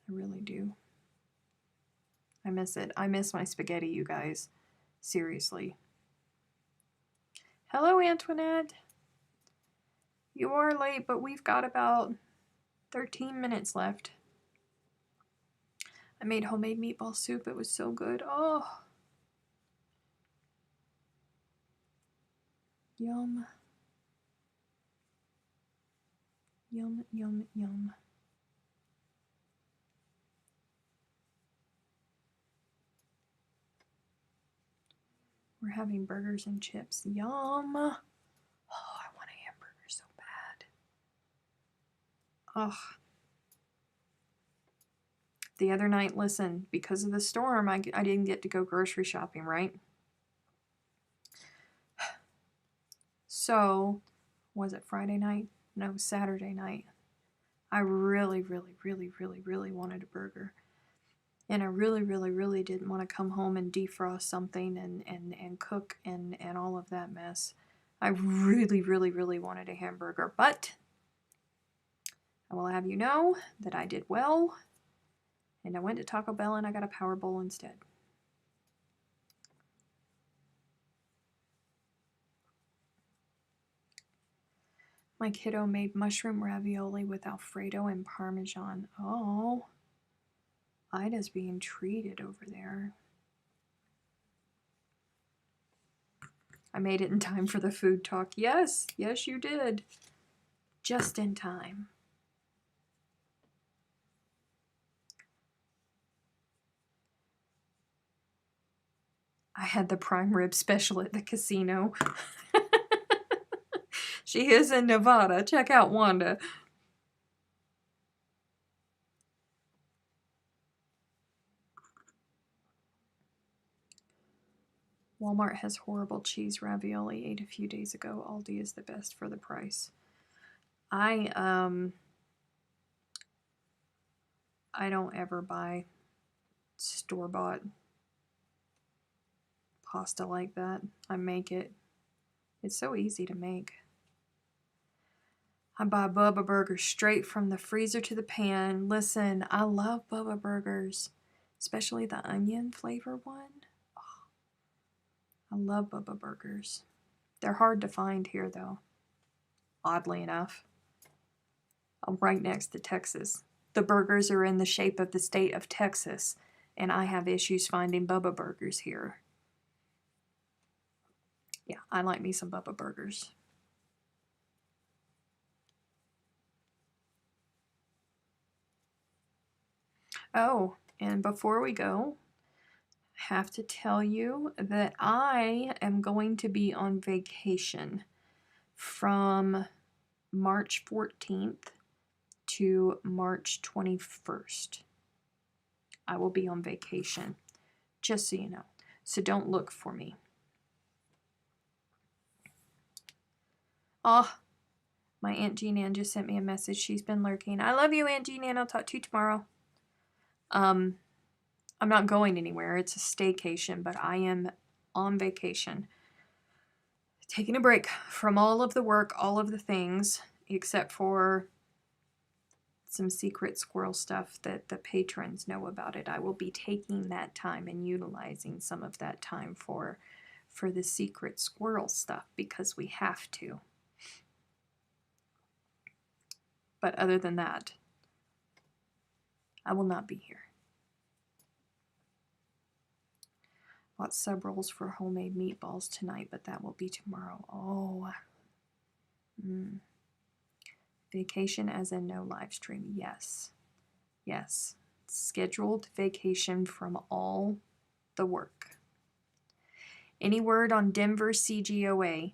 I really do. I miss it. I miss my spaghetti, you guys. Seriously. Hello, Antoinette. You are late, but we've got about 13 minutes left. I made homemade meatball soup. It was so good. Oh. Yum. Yum, yum, yum. We're having burgers and chips. Yum. Oh, I want a hamburger so bad. Oh. The other night, listen, because of the storm, I didn't get to go grocery shopping, right? So, was it Friday night? No, Saturday night. I really, really, really, really, really wanted a burger. And I really, really, really didn't want to come home and defrost something and cook and all of that mess. I really, really, really wanted a hamburger. But I will have you know that I did well. And I went to Taco Bell and I got a Power Bowl instead. My kiddo made mushroom ravioli with Alfredo and Parmesan. Oh, Ida's being treated over there. I made it in time for the food talk. Yes, yes you did. Just in time. I had the prime rib special at the casino. She is in Nevada. Check out Wanda. Walmart has horrible cheese ravioli. Ate a few days ago. Aldi is the best for the price. I don't ever buy store-bought pasta like that. I make it. It's so easy to make. I buy Bubba burgers straight from the freezer to the pan. Listen, I love Bubba burgers, especially the onion flavor one. Oh, I love Bubba burgers. They're hard to find here, though, oddly enough. I'm right next to Texas. The burgers are in the shape of the state of Texas, and I have issues finding Bubba burgers here. Yeah, I like me some Bubba Burgers. Oh, and before we go, I have to tell you that I am going to be on vacation from March 14th to March 21st. I will be on vacation, just so you know. So don't look for me. Oh, my Aunt Jean Ann just sent me a message. She's been lurking. I love you, Aunt Jean Ann. I'll talk to you tomorrow. I'm not going anywhere. It's a staycation, but I am on vacation. Taking a break from all of the work, all of the things, except for some secret squirrel stuff that the patrons know about it. I will be taking that time and utilizing some of that time for the secret squirrel stuff because we have to. But other than that, I will not be here. Bought sub rolls for homemade meatballs tonight, but that will be tomorrow. Oh. Vacation as in no live stream. Yes. Yes. Scheduled vacation from all the work. Any word on Denver CGOA?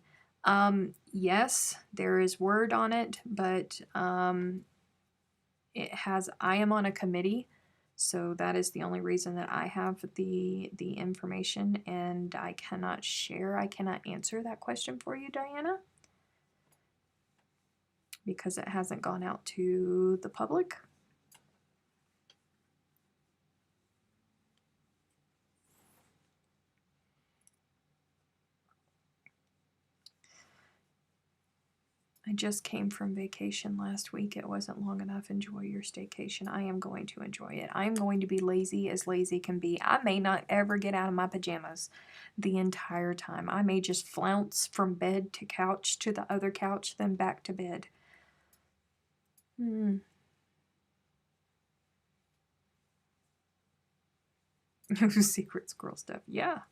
Yes, there is word on it, but it has, I am on a committee, so that is the only reason that I have the information, and I cannot answer that question for you, Diana, because it hasn't gone out to the public. I just came from vacation last week. It wasn't long enough. Enjoy your staycation. I am going to enjoy it. I am going to be lazy as lazy can be. I may not ever get out of my pajamas the entire time. I may just flounce from bed to couch to the other couch, then back to bed. Secret squirrel stuff. Yeah.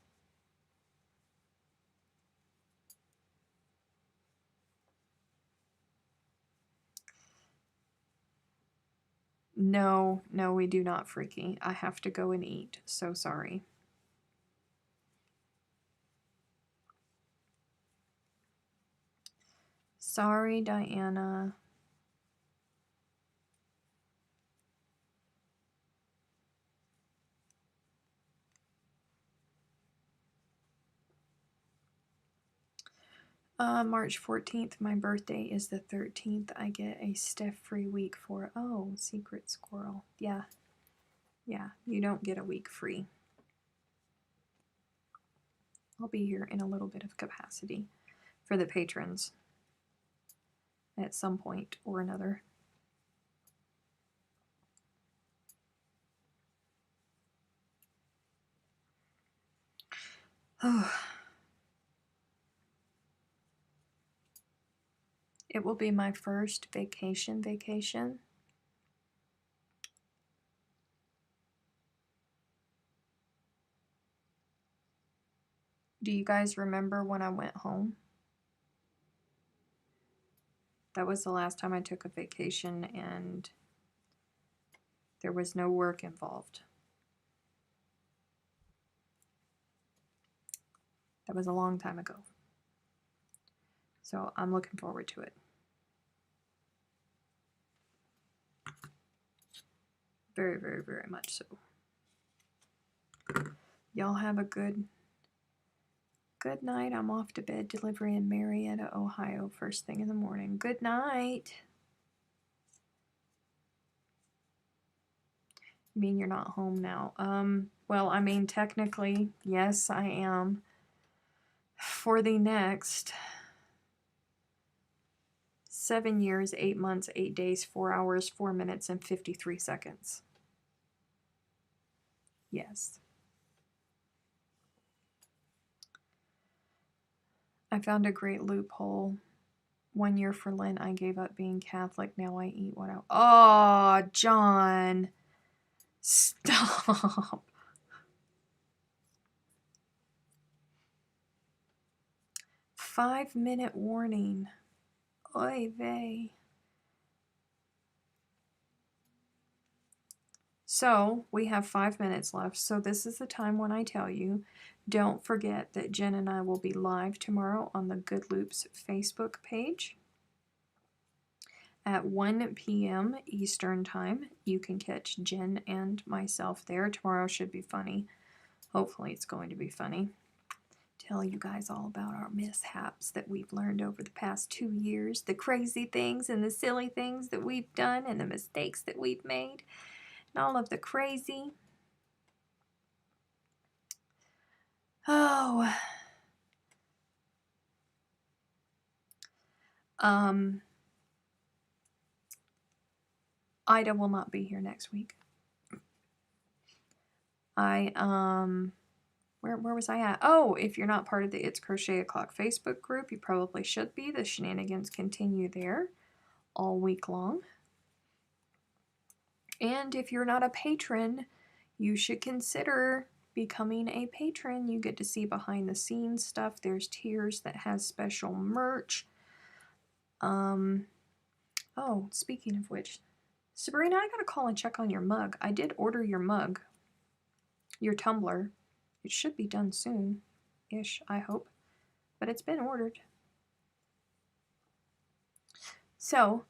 No, we do not, Freaky. I have to go and eat. So sorry. Sorry, Diana. March 14th, my birthday is the 13th. I get a Steph free week for, oh, secret squirrel. Yeah. Yeah, you don't get a week free. I'll be here in a little bit of capacity for the patrons at some point or another. Oh. It will be my first vacation. Do you guys remember when I went home? That was the last time I took a vacation and there was no work involved. That was a long time ago. So I'm looking forward to it. Very, very, very much so. Y'all have a good night. I'm off to bed. Delivery in Marietta, Ohio, first thing in the morning. Good night. You mean you're not home now? Well, I mean, technically, yes, I am. For the next 7 years, 8 months, 8 days, 4 hours, 4 minutes, and 53 seconds. Yes. I found a great loophole. 1 year for Lent, I gave up being Catholic. Now I eat what I... Oh, John. Stop. 5-minute warning. Oy vey. So we have 5 minutes left. So this is the time when I tell you, don't forget that Jen and I will be live tomorrow on the Good Loops Facebook page at 1 p.m. Eastern Time. You can catch Jen and myself there. Tomorrow should be funny. Hopefully it's going to be funny. Tell you guys all about our mishaps that we've learned over the past 2 years, the crazy things and the silly things that we've done and the mistakes that we've made, and all of the crazy. Oh. Ida will not be here next week. Where was I at? Oh, if you're not part of the It's Crochet O'Clock Facebook group, you probably should be. The shenanigans continue there all week long. And if you're not a patron, you should consider becoming a patron. You get to see behind the scenes stuff. There's tiers that has special merch. Oh, speaking of which, Sabrina, I gotta call and check on your mug. I did order your mug, your tumbler. It should be done soon-ish, I hope. But it's been ordered. So,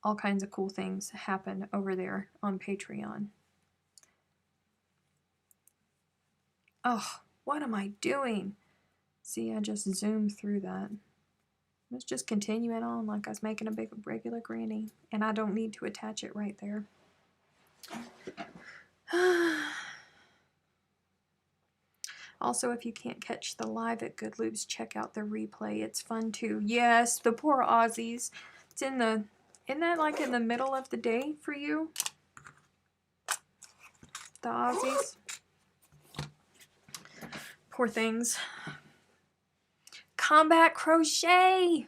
all kinds of cool things happen over there on Patreon. Oh, what am I doing? See, I just zoomed through that. Let's just continue it on like I was making a big regular granny. And I don't need to attach it right there. Also, if you can't catch the live at Good Loops, check out the replay. It's fun too. Yes, the poor Aussies. It's in the, isn't that like in the middle of the day for you? The Aussies. Poor things. Combat crochet!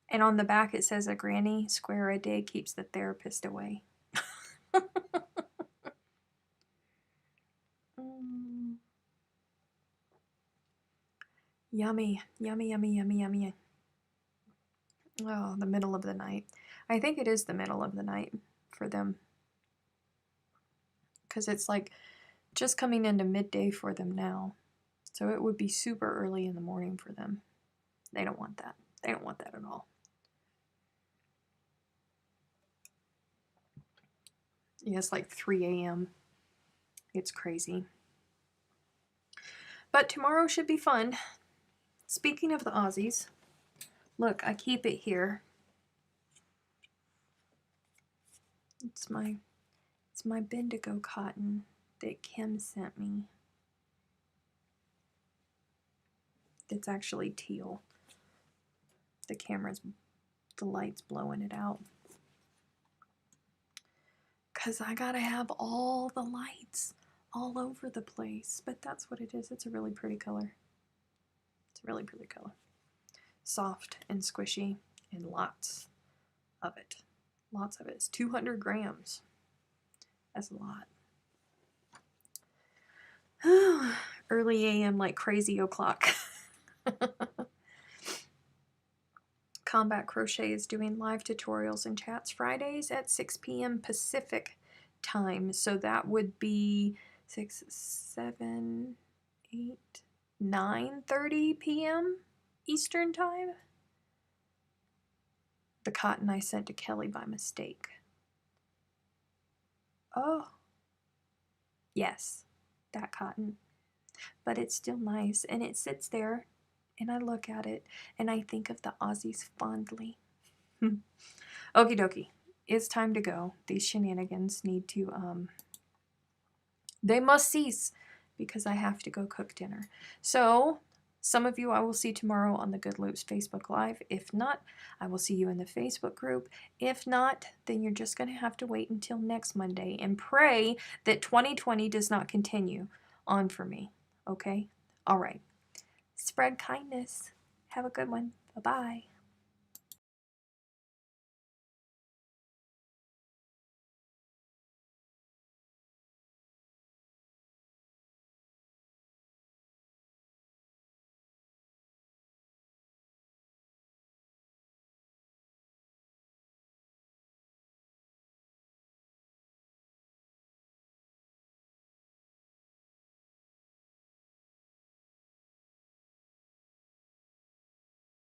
And on the back it says a granny square a day keeps the therapist away. Yummy, yummy, yummy, yummy, yummy. Oh, the middle of the night. I think it is the middle of the night for them. Because it's like just coming into midday for them now. So it would be super early in the morning for them. They don't want that. They don't want that at all. Yeah, it's like 3 a.m. It's crazy. But tomorrow should be fun. Speaking of the Aussies, look, I keep it here. It's my Bendigo cotton that Kim sent me. It's actually teal. The light's blowing it out. Because I gotta have all the lights all over the place. But that's what it is. It's a really pretty color. It's a really pretty color. Soft and squishy and lots of it. Lots of it. It's 200 grams. That's a lot. Early a.m. like crazy o'clock. Combat Crochet is doing live tutorials and chats Fridays at 6 p.m. Pacific time. So that would be 6, 7, 8, 9:30 p.m. Eastern time. The cotton I sent to Kelly by mistake. Oh. Yes, that cotton. But it's still nice and it sits there. And I look at it, and I think of the Aussies fondly. Okie dokie. It's time to go. These shenanigans need to, they must cease, because I have to go cook dinner. So, some of you I will see tomorrow on the Good Loops Facebook Live. If not, I will see you in the Facebook group. If not, then you're just going to have to wait until next Monday and pray that 2020 does not continue on for me. Okay? All right. Spread kindness. Have a good one. Bye-bye.